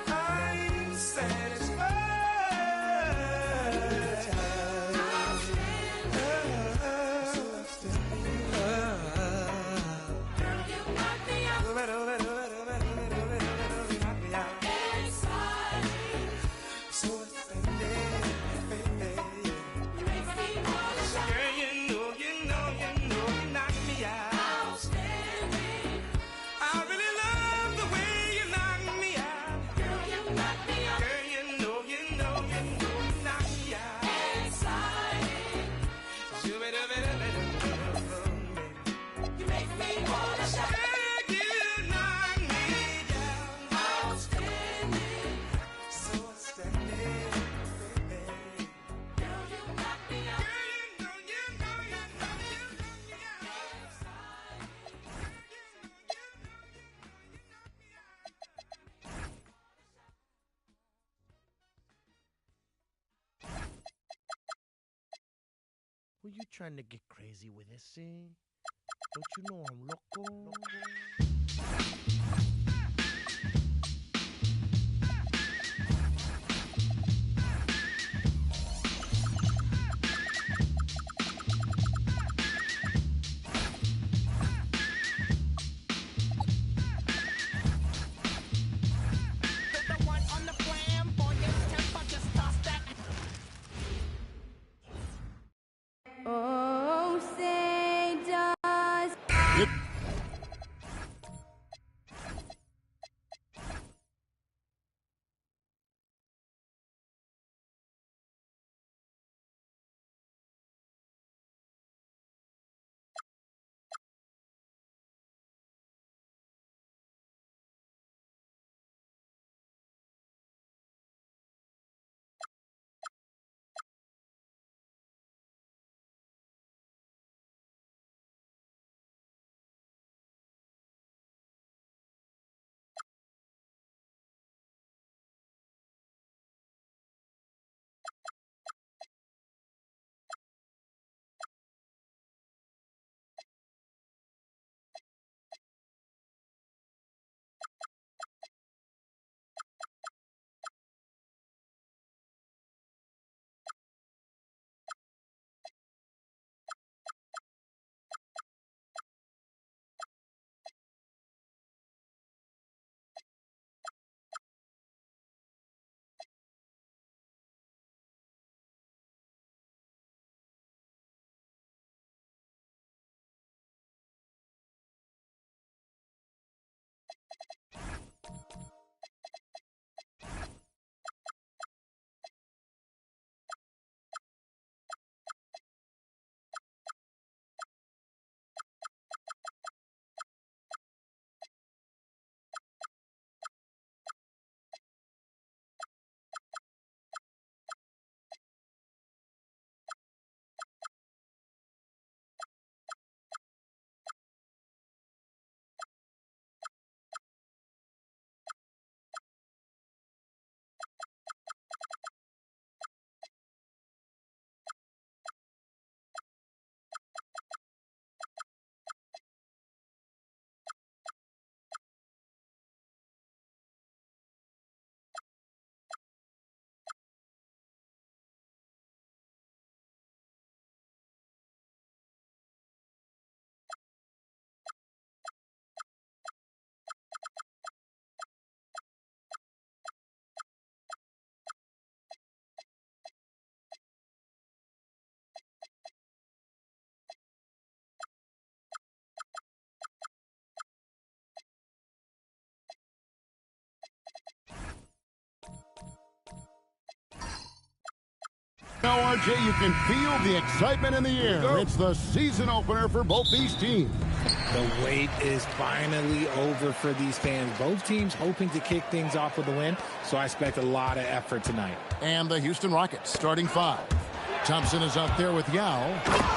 I'm satisfied. Girl, you knock me out. Excited. So offended, baby. You make me wanna shout. Girl, you know, you knock me out. Outstanding. I really love the way you knock me out. Girl, you knock me out. Girl, you know, you knock me out. Exciting. You make me wanna shout. Girl, you knock me down. Outstanding. So outstanding, baby. Girl, you knock me out. Girl, you knock me out. Were you trying to get crazy with this, eh? Don't you know I'm loco? Now, RJ, you can feel the excitement in the air. It's the season opener for both these teams. The wait is finally over for these fans. Both teams hoping to kick things off with a win, so I expect a lot of effort tonight. And the Houston Rockets starting 5. Thompson is out there with Yao.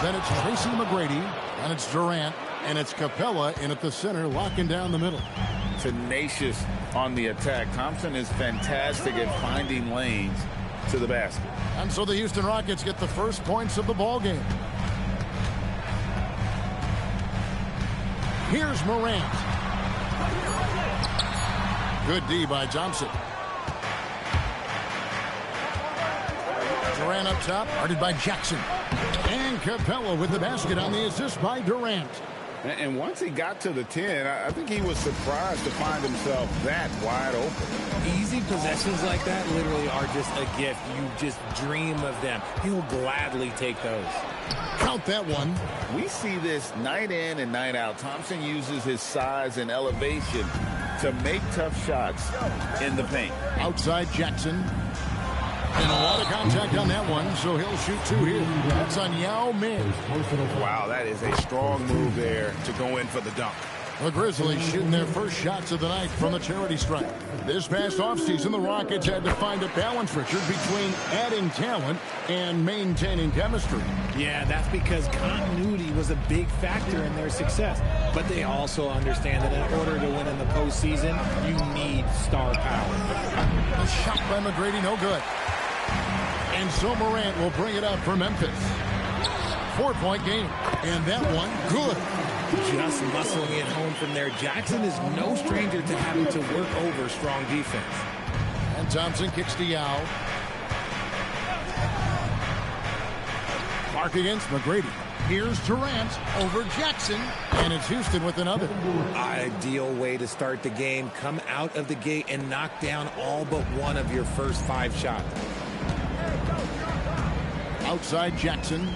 Then it's Tracy McGrady, and it's Durant, and it's Capella in at the center, locking down the middle. Tenacious on the attack. Thompson is fantastic at finding lanes to the basket. And so the Houston Rockets get the first points of the ball game. Here's Morant. Good D by Thompson. Durant up top, guarded by Jackson. And Capella with the basket on the assist by Durant. And once he got to the 10, I think he was surprised to find himself that wide open. Easy possessions like that literally are just a gift. You just dream of them. He'll gladly take those. Count that one. We see this night in and night out. Thompson uses his size and elevation to make tough shots in the paint. Outside Jackson. And a lot of contact on that one, so he'll shoot 2 here. That's on Yao Ming. Wow, that is a strong move there to go in for the dunk. The Grizzlies shooting their first shots of the night from the charity stripe. This past offseason, the Rockets had to find a balance, Richard, between adding talent and maintaining chemistry. Yeah, that's because continuity was a big factor in their success. But they also understand that in order to win in the postseason, you need star power. A shot by McGrady, no good. And so Morant will bring it up for Memphis. 4-point game. And that one, good. Just muscling it home from there. Jackson is no stranger to having to work over strong defense. And Thompson kicks to Yao. Mark against McGrady. Here's Durant over Jackson. And it's Houston with another. Ideal way to start the game. Come out of the gate and knock down all but one of your first 5 shots. Outside Jackson.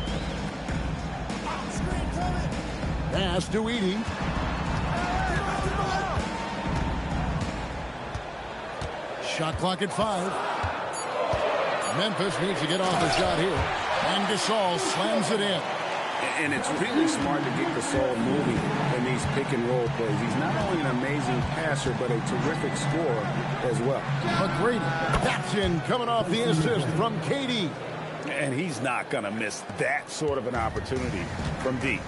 Pass to Edey. Shot clock at 5. Memphis needs to get off the shot here. And Gasol slams it in. And it's really smart to get Gasol moving in these pick-and-roll plays. He's not only an amazing passer, but a terrific scorer as well. McGrady, that's in, coming off the assist from KD. And he's not going to miss that sort of an opportunity from deep.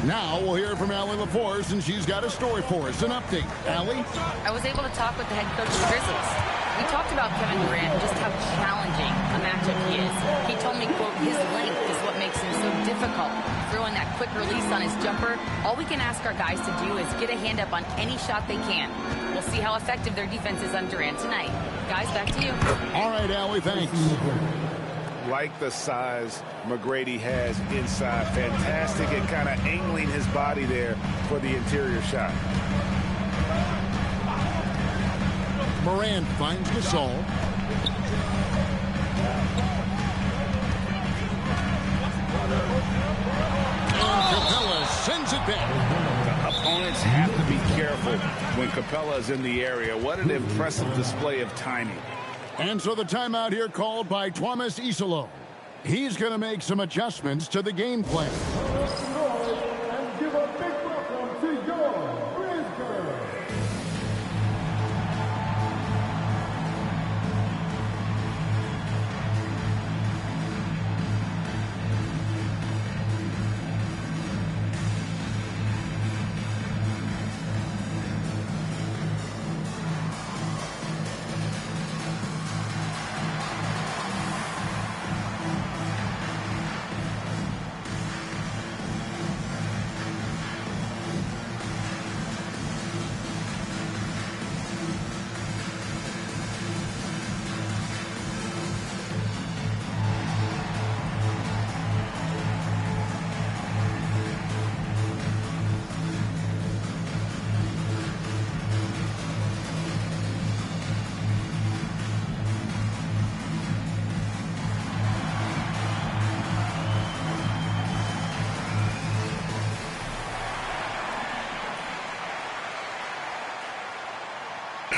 Now we'll hear from Allie LaForce, and she's got a story for us. An update. Allie? I was able to talk with the head coach of the Grizzlies. We talked about Kevin Durant and just how challenging a matchup he is. He told me, quote, his length is what makes him so difficult. Throwing that quick release on his jumper, all we can ask our guys to do is get a hand up on any shot they can. We'll see how effective their defense is on Durant tonight. Guys, back to you. All right, Allie, thanks. Like the size McGrady has inside. Fantastic at kind of angling his body there for the interior shot. Morant finds Gasol. And Capella sends it back. Opponents have to be careful when Capella is in the area. What an impressive display of timing. And so the timeout here called by Thomas Isolo. He's going to make some adjustments to the game plan. And give a big welcome to your Grizzlies.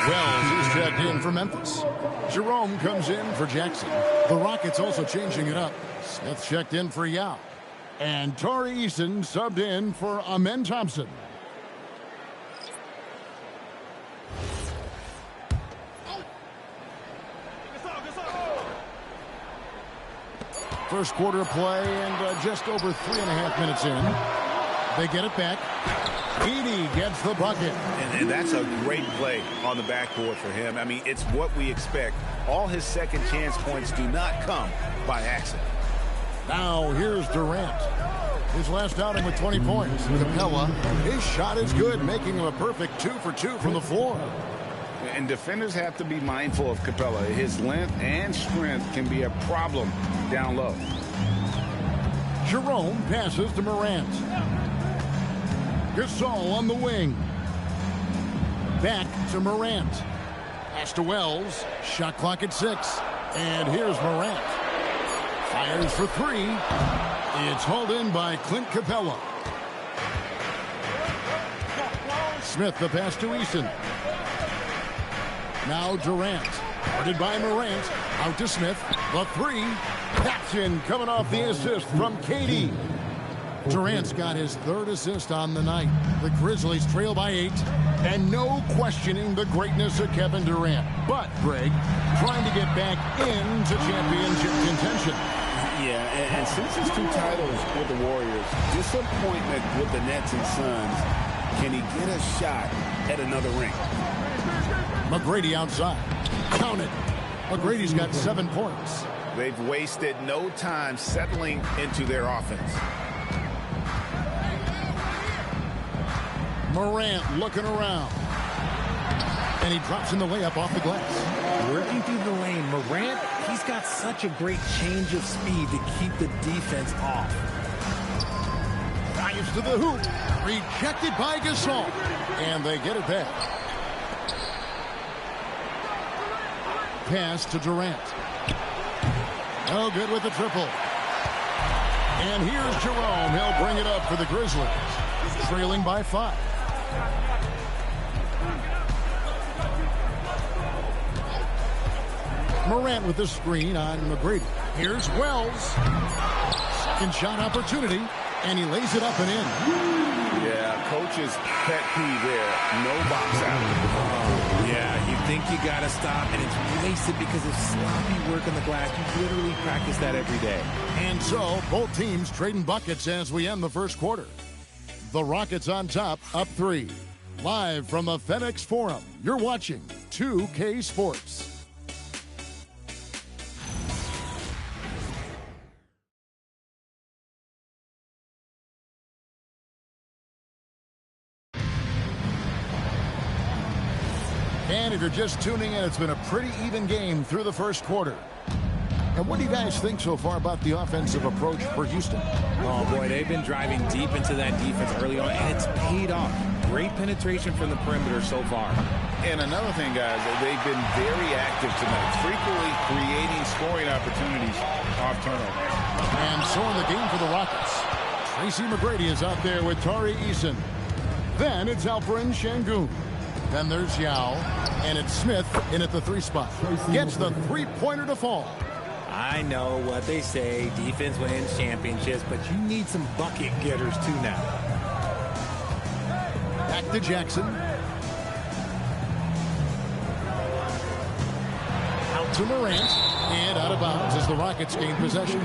Wells is checked in for Memphis. Jerome comes in for Jackson. The Rockets also changing it up. Smith checked in for Yao. And Torrey Eason subbed in for Amen Thompson. First quarter of play and just over 3.5 minutes in. They get it back. Edey gets the bucket. And that's a great play on the backboard for him. I mean, it's what we expect. All his second chance points do not come by accident. Now here's Durant. His last outing with 20 points. Capella, his shot is good, making him a perfect 2 for 2 from the floor. And defenders have to be mindful of Capella. His length and strength can be a problem down low. Jerome passes to Morant. Gasol on the wing. Back to Morant. Pass to Wells. Shot clock at 6. And here's Morant. Fires for 3. It's hauled in by Clint Capella. Smith the pass to Eason. Now Durant. Guarded by Morant. Out to Smith. The 3. That's in, coming off the assist from KD. Durant's got his 3rd assist on the night. The Grizzlies trail by 8. And no questioning the greatness of Kevin Durant. But, Greg, trying to get back into championship contention. Yeah, and since his 2 titles with the Warriors, disappointment with the Nets and Suns, can he get a shot at another ring? McGrady outside. Count it. McGrady's got 7 points. They've wasted no time settling into their offense. Morant looking around. And he drops in the layup off the glass. Working through the lane, Morant, he's got such a great change of speed to keep the defense off. Drives to the hoop. Rejected by Gasol. And they get it back. Pass to Durant. No good with the triple. And here's Jerome. He'll bring it up for the Grizzlies. trailing by 5. Morant with the screen on McGrady. Here's Wells. Second shot opportunity, and he lays it up and in. Yeah, coach's pet peeve there. No box out. Yeah, you think you got to stop, and it's wasted because of sloppy work on the glass. You literally practice that every day. And so, both teams trading buckets as we end the first quarter. The Rockets on top, up 3. Live from the FedEx Forum, you're watching 2K Sports. And if you're just tuning in, it's been a pretty even game through the first quarter. And what do you guys think so far about the offensive approach for Houston? Oh, boy, they've been driving deep into that defense early on, and it's paid off. Great penetration from the perimeter so far. And another thing, guys, they've been very active tonight, frequently creating scoring opportunities off turnovers. And so in the game for the Rockets, Tracy McGrady is out there with Tari Eason. Then it's Alperen Şengün. Then there's Yao, and it's Smith in at the 3 spot. Gets the three-pointer to fall. I know what they say, defense wins championships, but you need some bucket getters too now. Back to Jackson. Out to Morant, and out of bounds as the Rockets gain possession.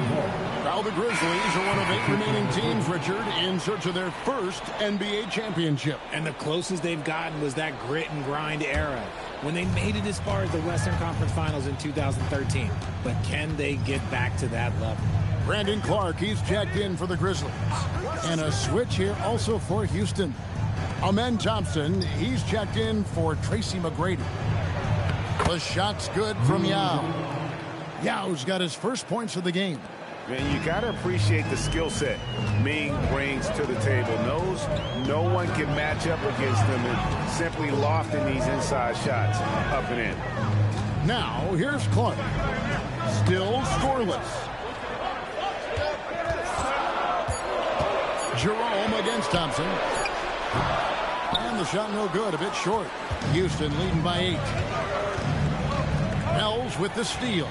Now the Grizzlies are one of 8 remaining teams, Richard, in search of their first NBA championship. And the closest they've gotten was that grit and grind era, when they made it as far as the Western Conference Finals in 2013. But can they get back to that level? Brandon Clark, he's checked in for the Grizzlies. And a switch here also for Houston. Amen Thompson, he's checked in for Tracy McGrady. The shot's good from Yao. Yao's got his first points of the game. Man, you got to appreciate the skill set Ming brings to the table. Knows no one can match up against him and simply lofting these inside shots up and in. Now, here's Clark. Still scoreless. Jerome against Thompson. And the shot no good, a bit short. Houston leading by 8. Wells with the steal.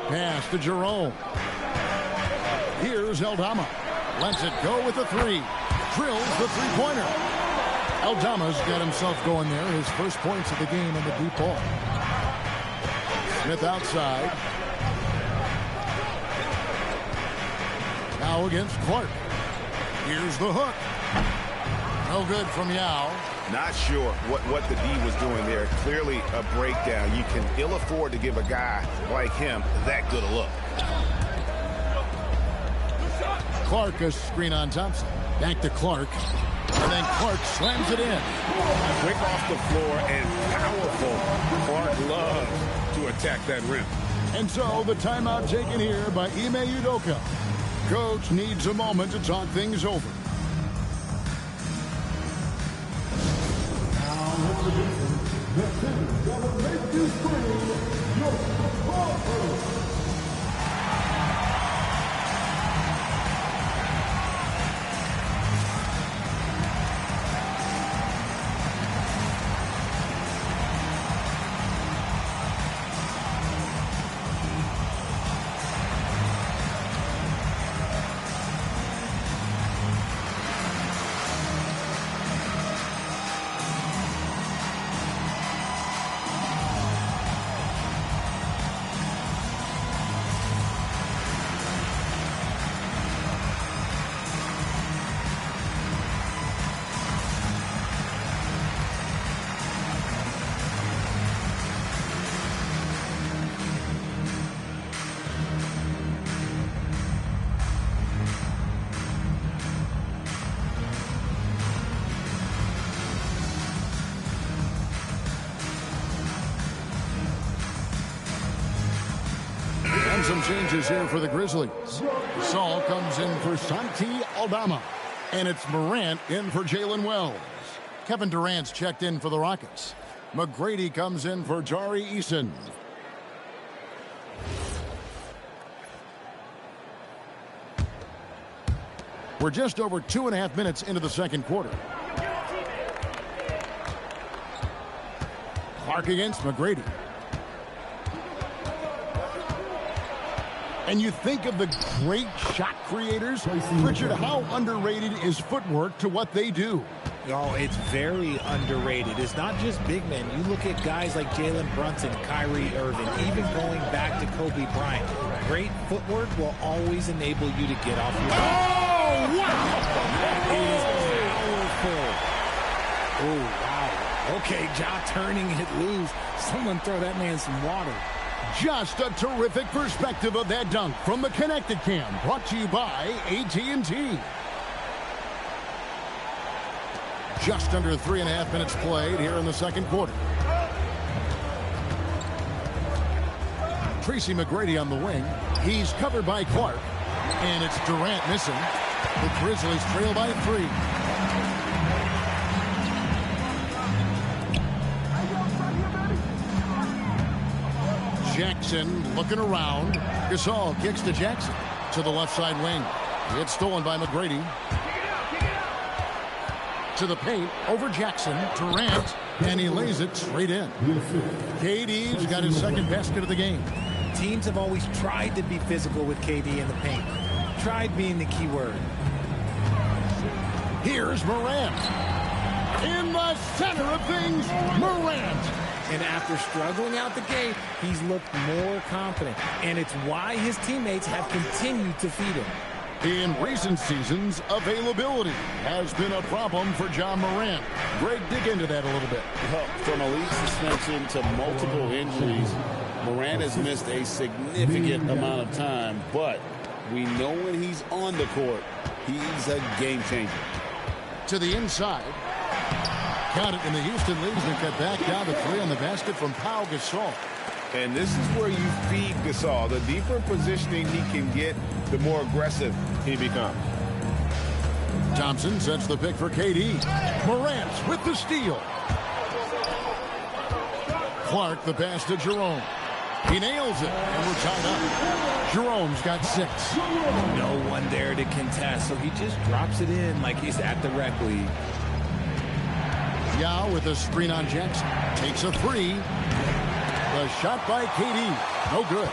Pass to Jerome. Here's Eldama. Lets it go with a 3. Drills the three-pointer. Eldama's got himself going there. His first points of the game in the deep ball. Smith outside. Now against Clark. Here's the hook. No good from Yao. Not sure what the D was doing there. Clearly a breakdown. You can ill afford to give a guy like him that good a look. Clark, a screen on Thompson. Back to Clark. And then Clark slams it in. Quick off the floor and powerful. Clark loves to attack that rim. And so the timeout taken here by Ime Udoka. Coach needs a moment to talk things over. Some changes here for the Grizzlies. Saul comes in for Santi Aldama. And it's Morant in for Jalen Wells. Kevin Durant's checked in for the Rockets. McGrady comes in for Tari Eason. We're just over 2.5 minutes into the second quarter. Clark against McGrady. And you think of the great shot creators. Richard, how underrated is footwork to what they do? Oh, it's very underrated. It's not just big men. You look at guys like Jalen Brunson, Kyrie Irving, even going back to Kobe Bryant. Great footwork will always enable you to get off your feet. Oh, wow! That is powerful. Oh, wow. Okay, Ja turning it loose. Someone throw that man some water. Just a terrific perspective of that dunk from the Connected Cam, brought to you by AT&T. Just under 3.5 minutes played here in the second quarter. Tracy McGrady on the wing. He's covered by Clark. And it's Durant missing. The Grizzlies trail by 3. Jackson looking around. Gasol kicks to Jackson to the left side wing. It's stolen by McGrady. To the paint, over Jackson, Durant, and he lays it straight in. KD's got his second basket of the game. Teams have always tried to be physical with KD in the paint. Tried being the key word. Here's Morant. In the center of things, Morant. And after struggling out the gate, he's looked more confident. And it's why his teammates have continued to feed him. In recent seasons, availability has been a problem for John Morant. Greg, dig into that a little bit. Well, from a league suspension to multiple injuries, Morant has missed a significant amount of time, but we know when he's on the court, he's a game changer. To the inside. Got it in the Houston leads and cut back down to 3 on the basket from Pau Gasol. And this is where you feed Gasol. The deeper positioning he can get, the more aggressive he becomes. Thompson sets the pick for KD. Morant with the steal. Clark the pass to Jerome. He nails it, and we're tied up. Jerome's got 6. No one there to contest, so he just drops it in like he's at the rec league. Yao with a screen on Jackson. Takes a 3. The shot by KD. No good.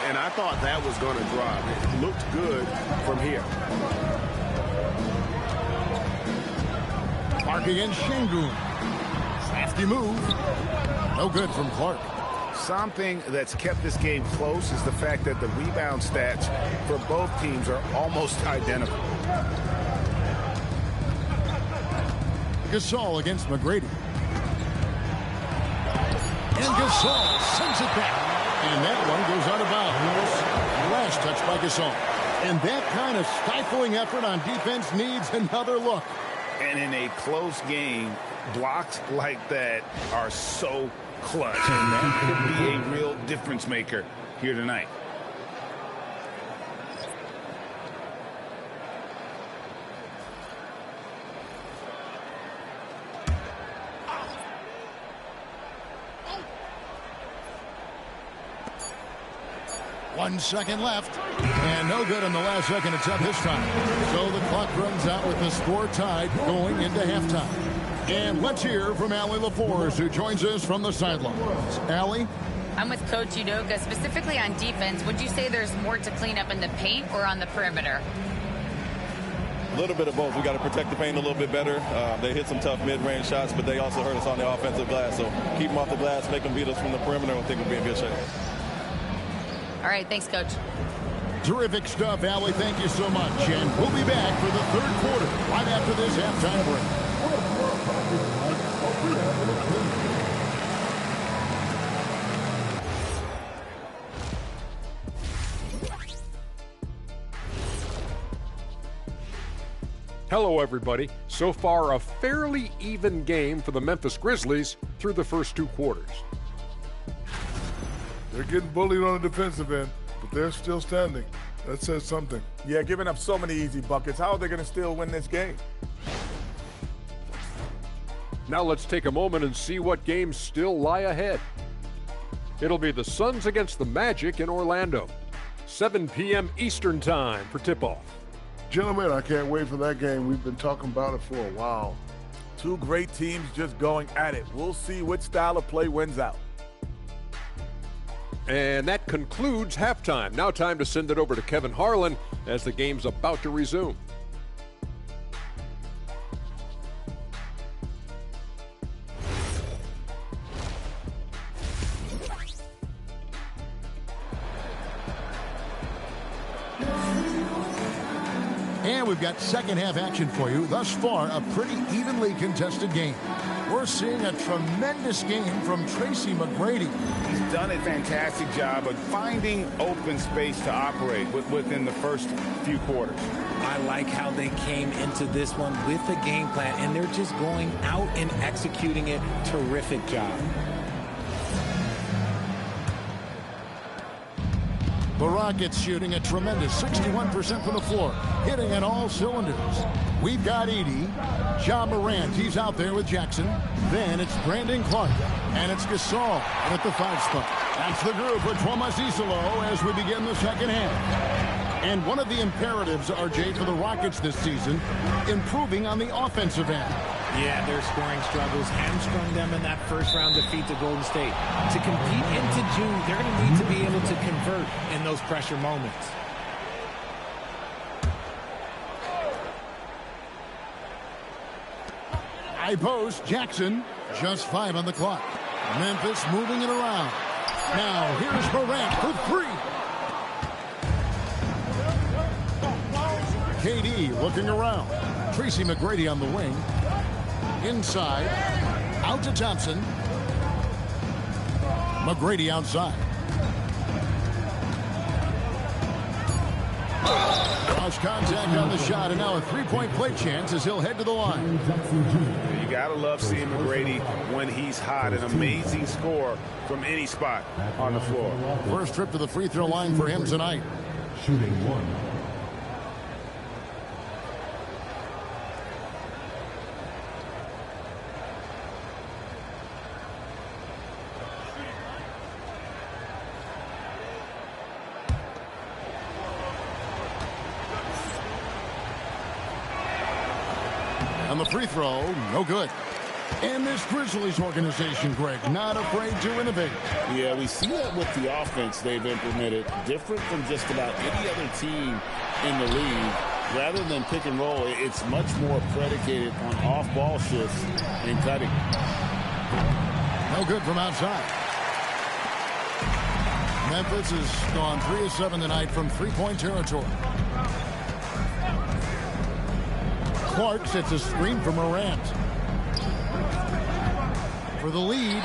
And I thought that was going to drop. It looked good from here. Clark against Şengün. Crafty move. No good from Clark. Something that's kept this game close is the fact that the rebound stats for both teams are almost identical. Gasol against McGrady. And Gasol sends it back. And that one goes out of bounds. Last touch by Gasol. And that kind of stifling effort on defense needs another look. And in a close game, blocks like that are so clutch. And that could be a real difference maker here tonight. One second left. And no good on the last second attempt this time. So the clock runs out with the score tied going into halftime. And let's hear from Allie LaForce, who joins us from the sidelines. Allie? I'm with Coach Udoka. Specifically on defense, would you say there's more to clean up in the paint or on the perimeter? A little bit of both. We got to protect the paint a little bit better. They hit some tough mid-range shots, but they also hurt us on the offensive glass. So keep them off the glass, make them beat us from the perimeter, and I think we'll be in good shape. All right, thanks, Coach. Terrific stuff, Allie. Thank you so much. And we'll be back for the third quarter right after this halftime break. Hello, everybody. So far, a fairly even game for the Memphis Grizzlies through the first 2 quarters. They're getting bullied on the defensive end, but they're still standing. That says something. Yeah, giving up so many easy buckets. How are they going to still win this game? Now let's take a moment and see what games still lie ahead. It'll be the Suns against the Magic in Orlando. 7 p.m. Eastern Time for tip-off. Gentlemen, I can't wait for that game. We've been talking about it for a while. Two great teams just going at it. We'll see which style of play wins out. And that concludes halftime. Now time to send it over to Kevin Harlan as the game's about to resume. And we've got second half action for you. Thus far, a pretty evenly contested game. We're seeing a tremendous game from Tracy McGrady. He's done a fantastic job of finding open space to operate within the first few quarters. I like how they came into this one with a game plan, and they're just going out and executing it. Terrific job. The Rockets shooting a tremendous 61% from the floor, hitting on all cylinders. We've got Edey, Ja Morant, he's out there with Jackson. Then it's Brandon Clark, and it's Gasol at the 5 spot. That's the group for Thomas Isolo as we begin the second half. And one of the imperatives, RJ, for the Rockets this season, improving on the offensive end. Yeah, their scoring struggles hamstrung them in that first round defeat to Golden State. To compete into June, they're going to need to be able to convert in those pressure moments. High post, Jackson, just 5 on the clock. Memphis moving it around. Now here's Morant for 3. KD looking around. Tracy McGrady on the wing. Inside, out to Thompson. McGrady outside. Cross contact on the shot, and now a three-point play chance as he'll head to the line. You gotta love seeing McGrady when he's hot. An amazing score from any spot on the floor. First trip to the free throw line for him tonight. Shooting 1. On the free throw, no good. And this Grizzlies organization, Greg, not afraid to innovate. Yeah, we see that with the offense they've implemented, different from just about any other team in the league. Rather than pick and roll, it's much more predicated on off-ball shifts and cutting. No good from outside. Memphis has gone 3 of 7 tonight from three-point territory. Clark sets a screen for Morant. For the lead.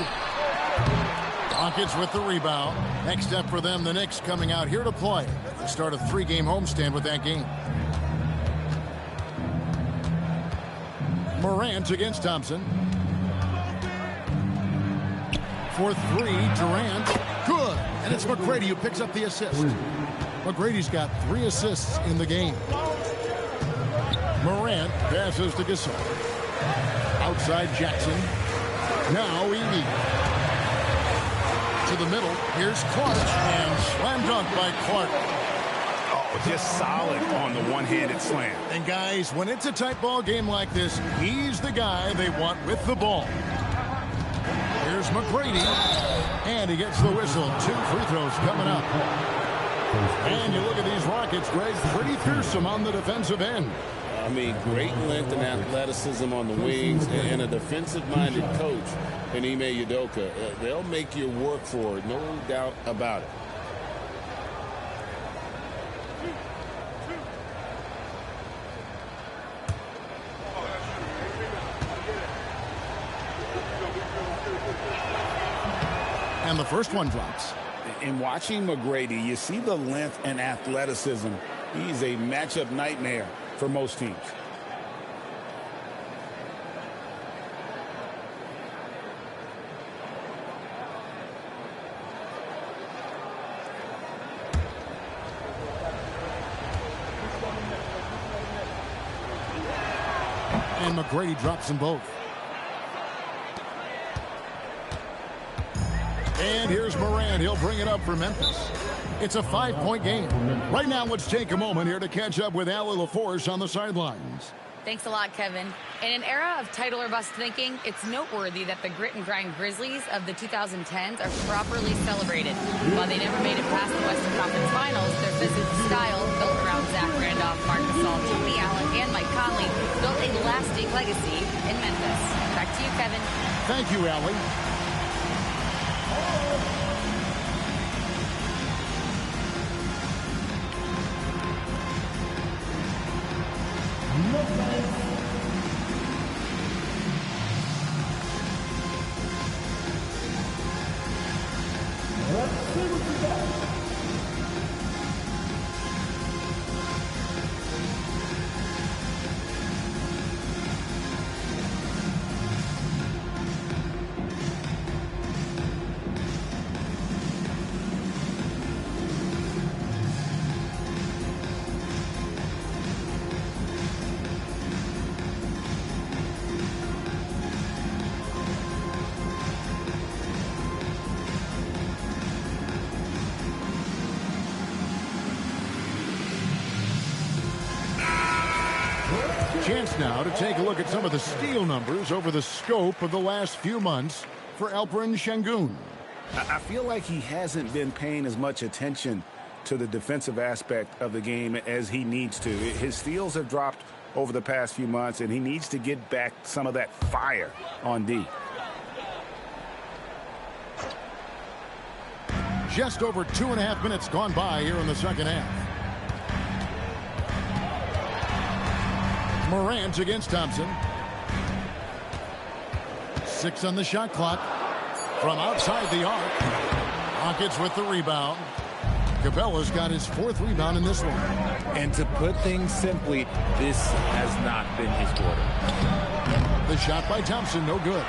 Rockets with the rebound. Next step for them, the Knicks coming out here to play. The start of 3-game homestand with that game. Morant against Thompson. For 3, Durant. Good. And it's McGrady who picks up the assist. McGrady's got 3 assists in the game. Morant passes to Gasol. Outside Jackson. Now Edey. To the middle. Here's Clark. And slam dunk by Clark. Oh, just solid on the one-handed slam. And guys, when it's a tight ball game like this, he's the guy they want with the ball. Here's McGrady. And he gets the whistle. 2 free throws coming up. And you look at these Rockets, Greg, pretty fearsome on the defensive end. I mean, great length and athleticism on the wings, and a defensive-minded coach in Ime Udoka. They'll make you work for it, no doubt about it. And the first one drops. In watching McGrady, you see the length and athleticism. He's a matchup nightmare for most teams. And McGrady drops them both. And here's Morant. He'll bring it up for Memphis. It's a 5-point game. Right now, let's take a moment here to catch up with Allie LaForce on the sidelines. Thanks a lot, Kevin. In an era of title or bust thinking, it's noteworthy that the grit and grind Grizzlies of the 2010s are properly celebrated. While they never made it past the Western Conference Finals, their physical style, built around Zach Randolph, Marc Gasol, Tony Allen, and Mike Conley, built a lasting legacy in Memphis. Back to you, Kevin. Thank you, Allie. Chance now to take a look at some of the steal numbers over the scope of the last few months for Alperen Şengün. I feel like he hasn't been paying as much attention to the defensive aspect of the game as he needs to. His steals have dropped over the past few months, and he needs to get back some of that fire on D. Just over 2.5 minutes gone by here in the second half. Morant against Thompson. 6 on the shot clock. From outside the arc. Rockets with the rebound. Capella's got his 4th rebound in this one. And to put things simply, this has not been his quarter. The shot by Thompson, no good.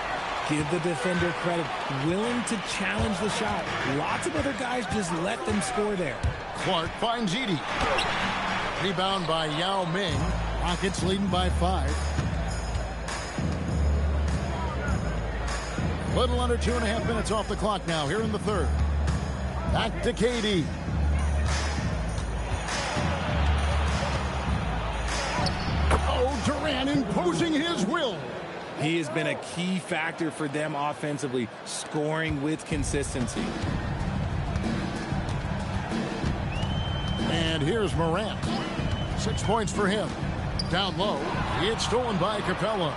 Give the defender credit. Willing to challenge the shot. Lots of other guys just let them score there. Clark finds Edey. Rebound by Yao Ming. Rockets leading by 5. Little under 2.5 minutes off the clock now here in the third. Back to KD. Oh, Durant imposing his will. He has been a key factor for them offensively, scoring with consistency. And here's Morant. 6 points for him. Down low. It's stolen by Capella.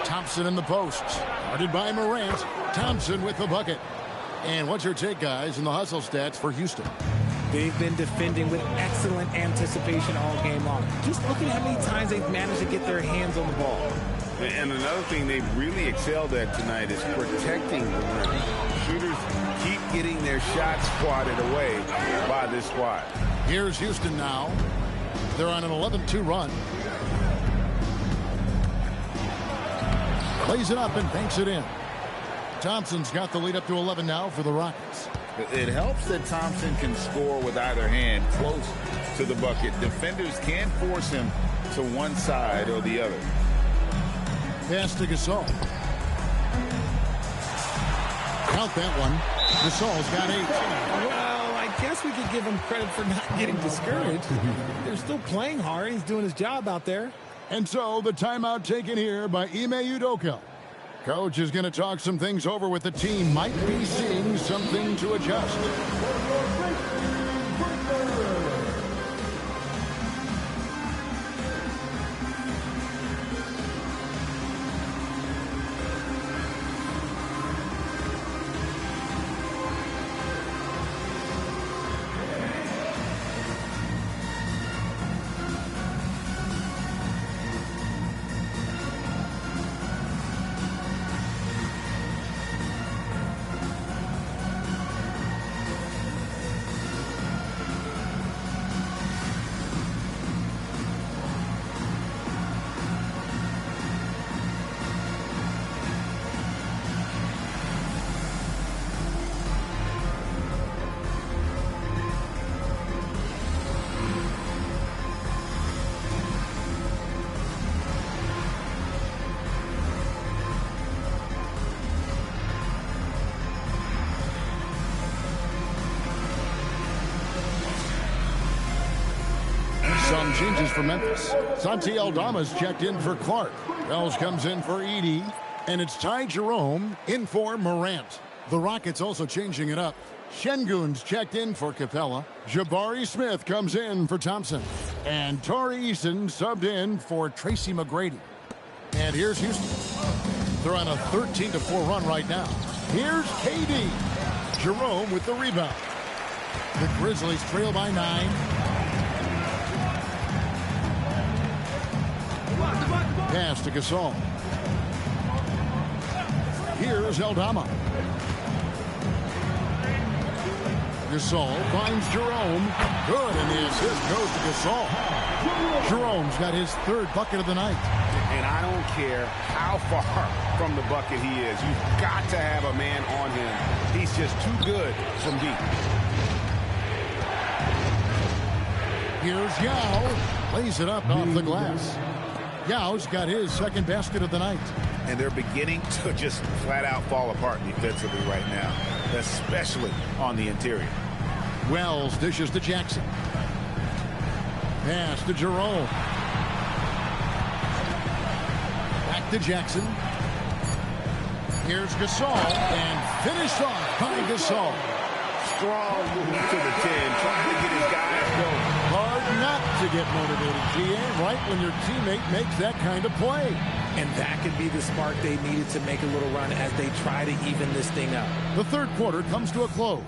Thompson in the post. Guarded by Morant. Thompson with the bucket. And what's your take, guys, in the hustle stats for Houston? They've been defending with excellent anticipation all game long. Just look at how many times they've managed to get their hands on the ball. And another thing they've really excelled at tonight is protecting the rim. Shooters keep getting their shots swatted away by this squad. Here's Houston now. They're on an 11-2 run. Plays it up and banks it in. Thompson's got the lead up to 11 now for the Rockets. It helps that Thompson can score with either hand close to the bucket. Defenders can't force him to one side or the other. Pass to Gasol. Count that one. Gasol's got 8. Well, I guess we could give him credit for not getting discouraged. They're still playing hard. He's doing his job out there. And so the timeout taken here by Ime Udoka. Coach is going to talk some things over with the team. Might be seeing something to adjust. Some changes for Memphis. Santi Aldama's checked in for Clark. Wells comes in for Edey. And it's Ty Jerome in for Morant. The Rockets also changing it up. Şengün's checked in for Capella. Jabari Smith comes in for Thompson. And Tari Eason subbed in for Tracy McGrady. And here's Houston. They're on a 13-4 run right now. Here's KD. Jerome with the rebound. The Grizzlies trail by 9. Pass to Gasol. Here's Aldama. Gasol finds Jerome. Good, and the assist goes to Gasol. Jerome's got his 3rd bucket of the night. And I don't care how far from the bucket he is. You've got to have a man on him. He's just too good from deep. Here's Yao. Lays it up off the glass. Yao's got his 2nd basket of the night. And they're beginning to just flat out fall apart defensively right now, especially on the interior. Wells dishes to Jackson. Pass to Jerome. Back to Jackson. Here's Gasol, and finished off by Gasol. Strong move to the 10, trying to get his guys going. Hard not to get motivated, GA, right when your teammate makes that kind of play. And that could be the spark they needed to make a little run as they try to even this thing up. The 3rd quarter comes to a close.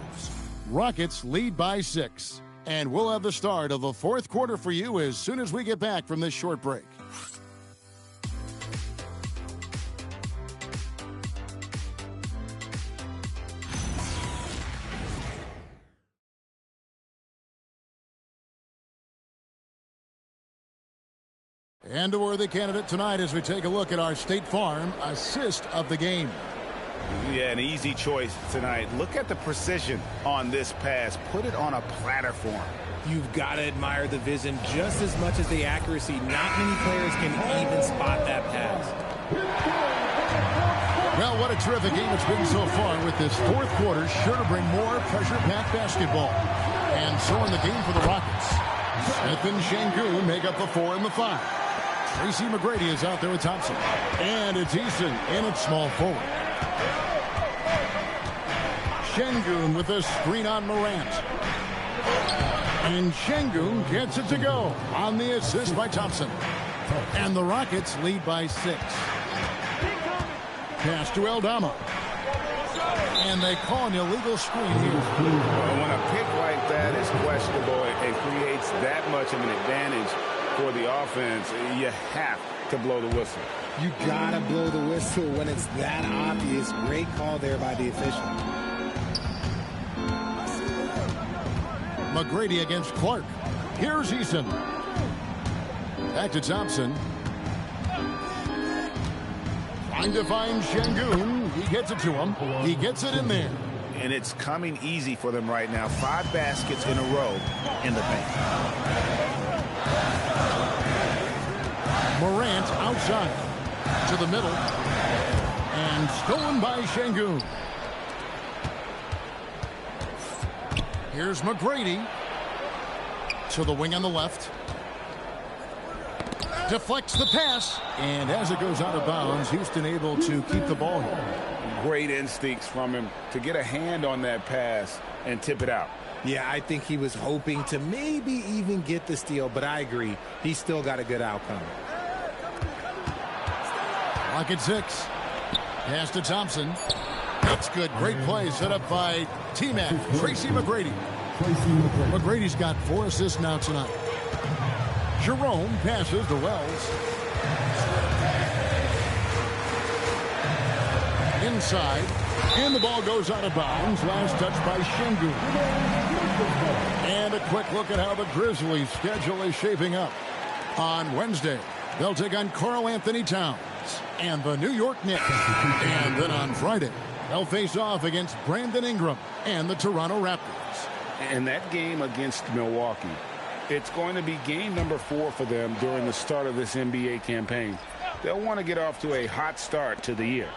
Rockets lead by 6. And we'll have the start of the 4th quarter for you as soon as we get back from this short break. And a worthy candidate tonight as we take a look at our State Farm assist of the game. Yeah, an easy choice tonight. Look at the precision on this pass. Put it on a platter form. You've got to admire the vision just as much as the accuracy. Not many players can even spot that pass. Well, what a terrific game it's been so far, with this 4th quarter sure to bring more pressure-packed basketball. And so in the game for the Rockets, Smith and Şengün make up the 4 and the 5. Tracy McGrady is out there with Thompson. And it's Eason in at small forward. Şengün with a screen on Morant. And Şengün gets it to go on the assist by Thompson. And the Rockets lead by 6. Pass to Aldama. And they call an illegal screen here. Well, when a pick like that is questionable and creates that much of an advantage for the offense, you have to blow the whistle. You gotta blow the whistle when it's that obvious. Great call there by the official. McGrady against Clark. Here's Eason. Back to Thompson. Trying to find Şengün. He gets it to him. He gets it in there. And it's coming easy for them right now. 5 baskets in a row in the paint. Morant outside to the middle and stolen by Şengün. Here's McGrady to the wing on the left. Deflects the pass, and as it goes out of bounds, Houston able to keep the ball here. Great instincts from him to get a hand on that pass and tip it out. Yeah, I think he was hoping to maybe even get the steal, but I agree. He still got a good outcome. Lock at 6. Pass to Thompson. That's good. Great play set up by T-Mac, Tracy McGrady. McGrady's got 4 assists now tonight. Jerome passes to Wells. Inside. And the ball goes out of bounds. Last touch by Şengün. And a quick look at how the Grizzlies' schedule is shaping up. On Wednesday, they'll take on Karl Anthony Towns and the New York Knicks. And then on Friday, they'll face off against Brandon Ingram and the Toronto Raptors. And that game against Milwaukee, it's going to be game number 4 for them during the start of this NBA campaign. They'll want to get off to a hot start to the year.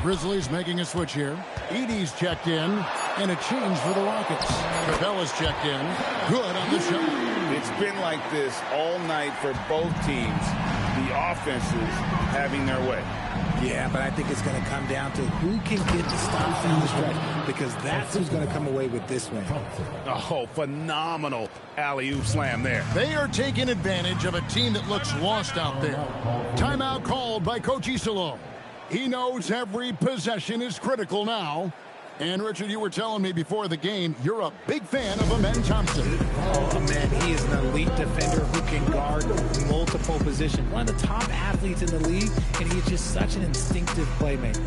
Grizzlies making a switch here. Edey's checked in, And a change for the Rockets. Capella's checked in. Good on the shot. It's been like this all night for both teams. The offenses having their way. Yeah, but I think it's going to come down to who can get the stops down the stretch, because that's who's going to come away with this win. Oh, phenomenal alley-oop slam there. They are taking advantage of a team that looks lost out there. Timeout called by Coach Isolo. He knows every possession is critical now. And, Richard, you were telling me before the game, you're a big fan of Amen Thompson. Oh, man, he is an elite defender who can guard multiple positions. One of the top athletes in the league, and he's just such an instinctive playmaker.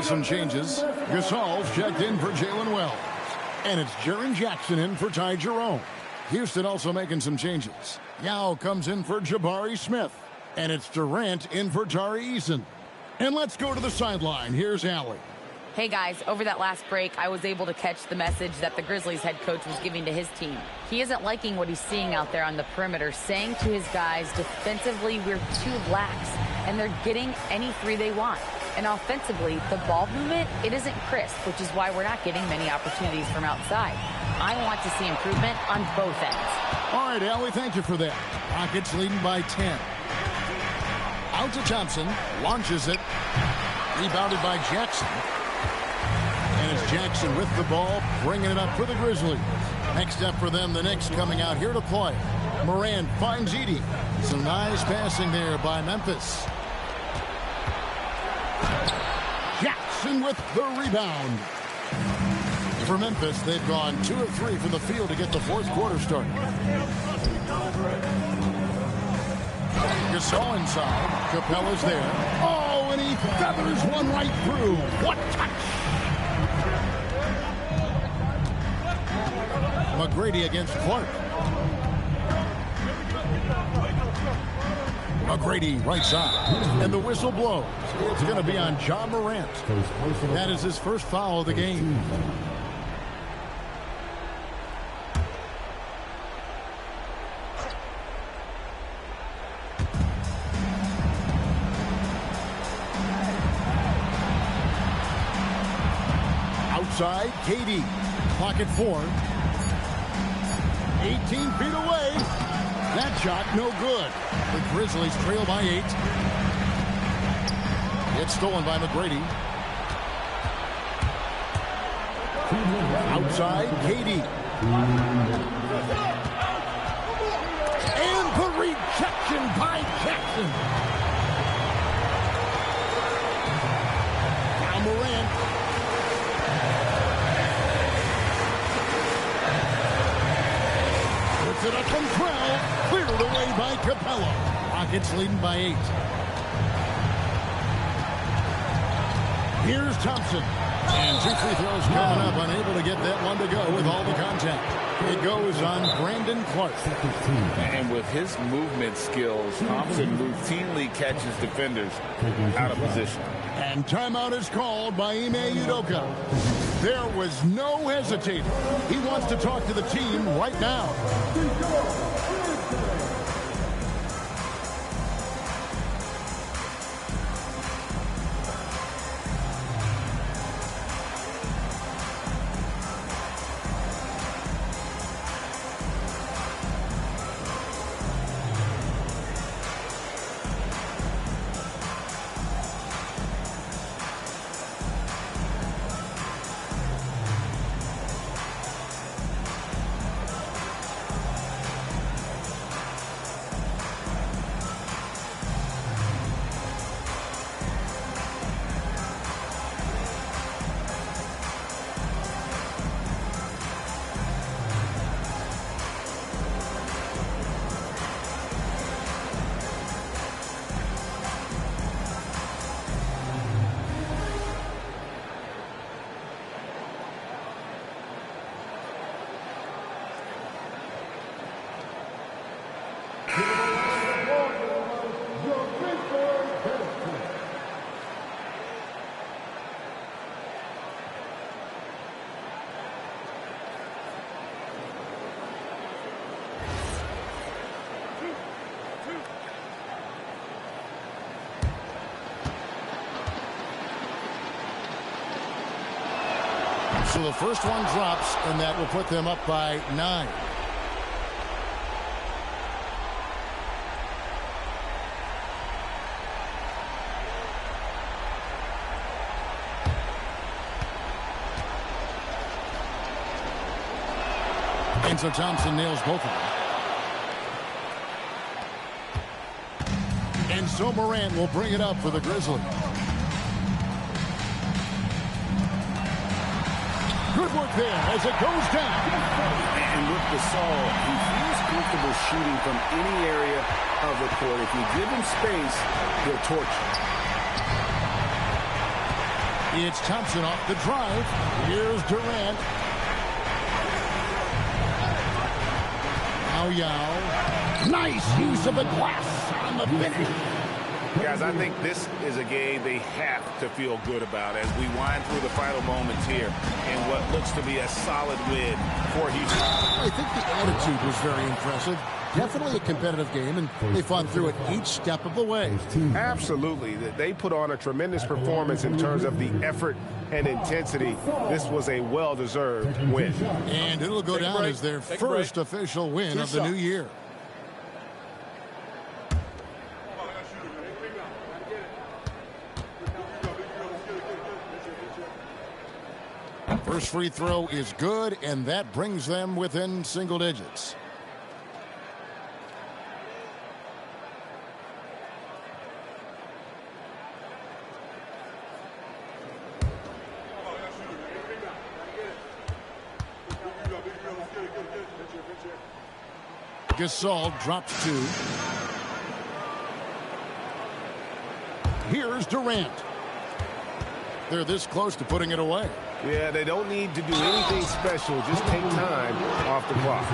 Some changes. Gasol's checked in for Jalen Wells. And it's Jaren Jackson in for Ty Jerome. Houston also making some changes. Yao comes in for Jabari Smith. And it's Durant in for Tari Eason. And let's go to the sideline. Here's Allie. Hey guys, over that last break, I was able to catch the message that the Grizzlies head coach was giving to his team. He isn't liking what he's seeing out there on the perimeter, saying to his guys, defensively, we're too lax, and they're getting any three they want. And offensively, the ball movement, it isn't crisp, which is why we're not getting many opportunities from outside. I want to see improvement on both ends. All right, Allie, thank you for that. Rockets leading by 10. Out to Thompson, launches it. Rebounded by Jackson. And it's Jackson with the ball, bringing it up for the Grizzlies. Next up for them, the Knicks coming out here to play. Moran finds Edey. Some nice passing there by Memphis. Jackson with the rebound. For Memphis, they've gone 2 of 3 from the field to get the fourth quarter started. Gasol inside. Capella's there. Oh, and he feathers one right through. What touch! McGrady against Clark. McGrady right side. And the whistle blows. It's going to be on John Morant. That is his first foul of the game. Outside, KD. Clock at 4. 18 feet away. That shot no good. The Grizzlies trail by 8. It's stolen by McGrady. Outside, KD. And the rejection by Jackson. Now Morant. Puts it up from 12. Cleared away by Capella. Rockets leading by 8. Here's Thompson. And 2 free throws coming up. Unable to get that one to go with all the contact. It goes on Brandon Clark. And with his movement skills, Thompson routinely catches defenders out of position. And timeout is called by Ime Udoka. There was no hesitating. He wants to talk to the team right now. So the first one drops, and that will put them up by 9. And so Thompson nails both of them. And so Morant will bring it up for the Grizzlies. Good work there as it goes down. And with Gasol, he feels comfortable shooting from any area of the court. If you give him space, he'll torch you. It's Thompson off the drive. Here's Durant. Yao. Nice use of the glass on the finish. Guys, I think this is a game they have to feel good about as we wind through the final moments here in what looks to be a solid win for Houston. I think the attitude was very impressive. Definitely a competitive game, and they fought through it each step of the way. Absolutely. They put on a tremendous performance in terms of the effort and intensity. This was a well-deserved win. And it'll go down as their first official win of the new year. First free throw is good, and that brings them within single digits. Gasol drops 2. Here's Durant. They're this close to putting it away. Yeah, they don't need to do anything special. Just take time off the clock.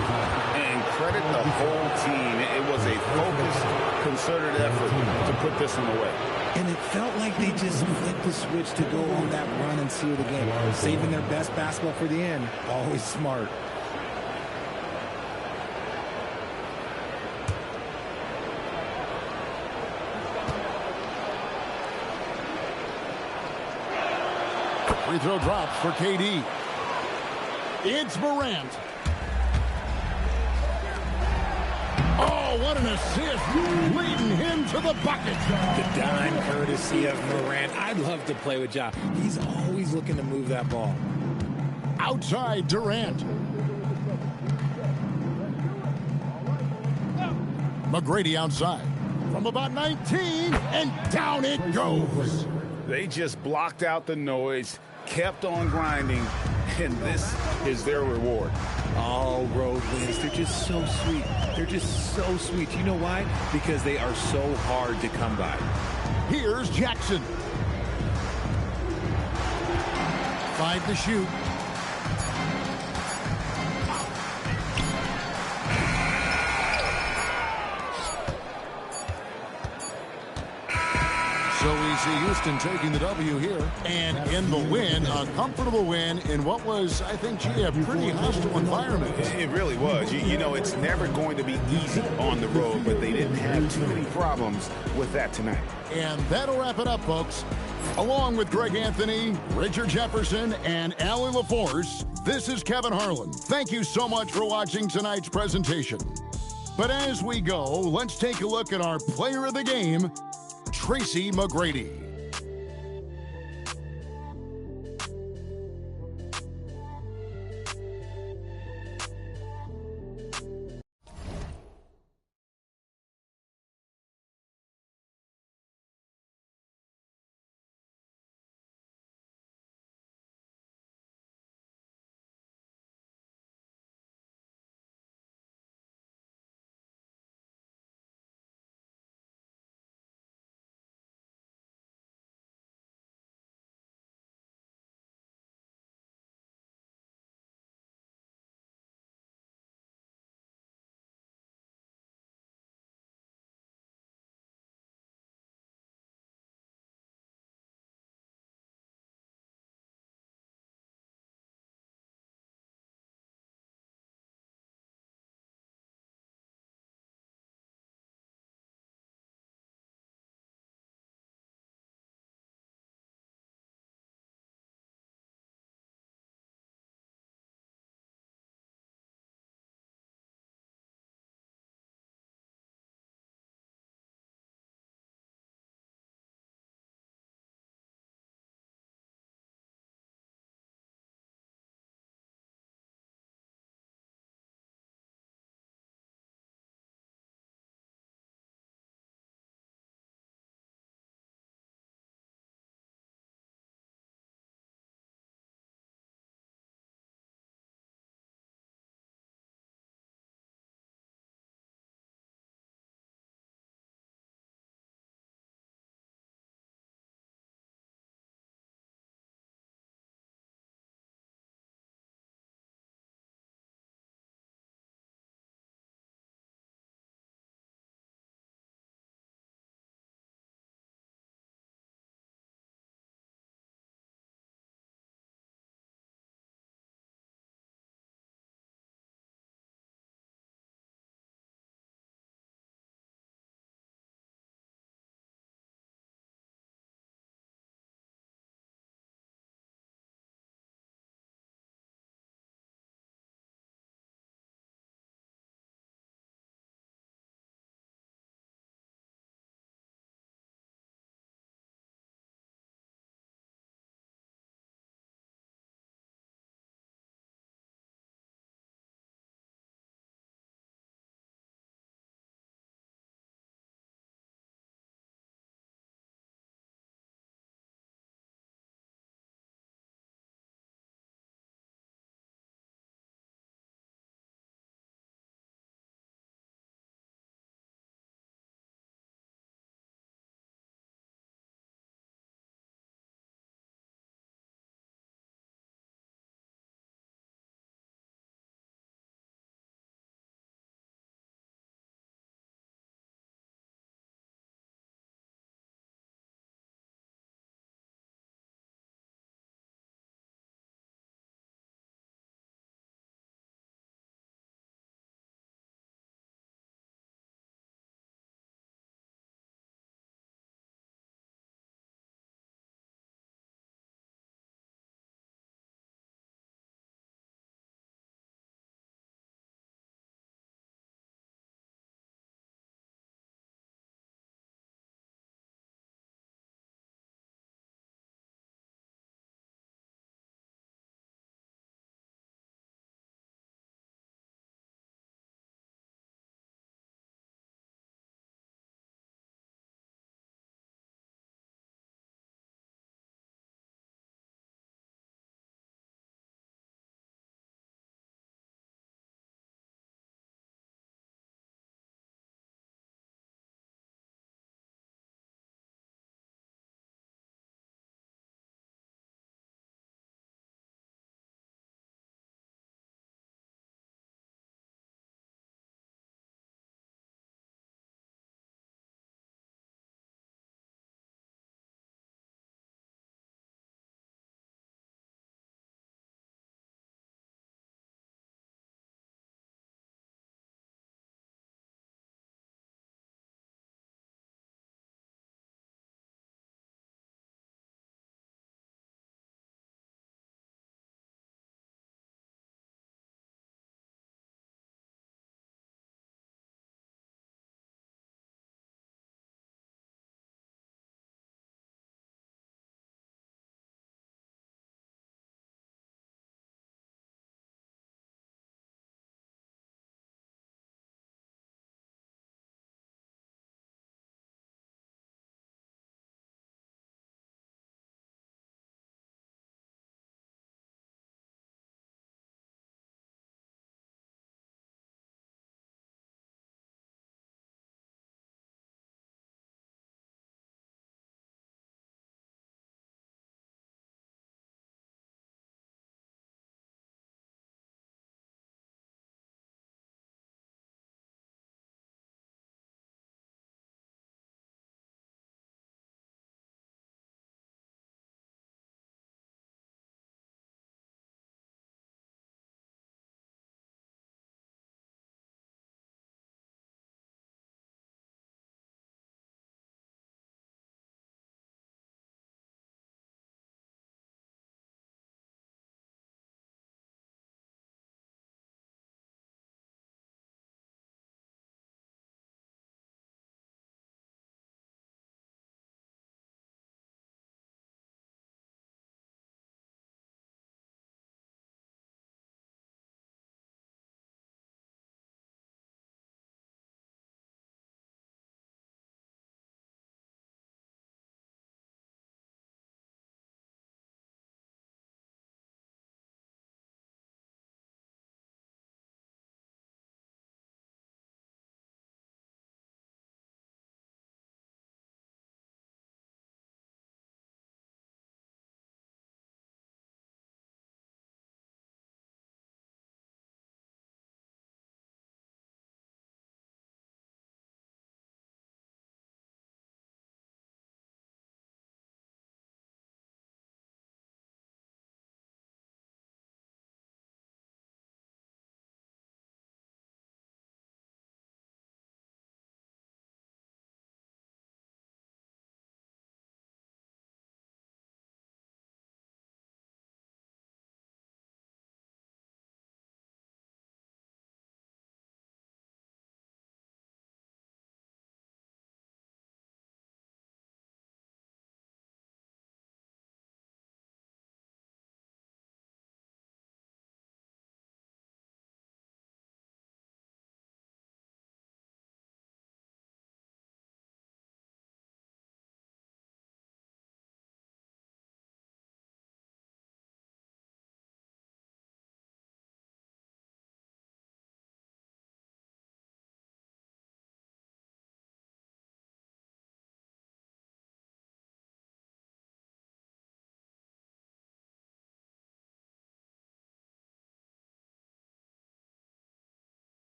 And credit the whole team. It was a focused, concerted effort to put this one away. And it felt like they just flipped the switch to go on that run and seal the game. Saving their best basketball for the end. Always smart. Free throw drops for KD. It's Morant. Oh, what an assist. Leading him to the bucket. The dime courtesy of Morant. I'd love to play with Ja. He's always looking to move that ball. Outside Durant. McGrady outside. From about 19, and down it goes. They just blocked out the noise, kept on grinding, and this is their reward. All road wins. They're just so sweet. They're just so sweet. You know why? Because they are so hard to come by. Here's Jackson. 5 to shoot. So we see Houston taking the W here. And in the win, a comfortable win in what was, I think, a pretty hostile environment. It really was. You know, it's never going to be easy on the road, but they didn't have too many problems with that tonight. And that'll wrap it up, folks. Along with Greg Anthony, Richard Jefferson, and Allie LaForce, this is Kevin Harlan. Thank you so much for watching tonight's presentation. But as we go, let's take a look at our player of the game, Tracy McGrady.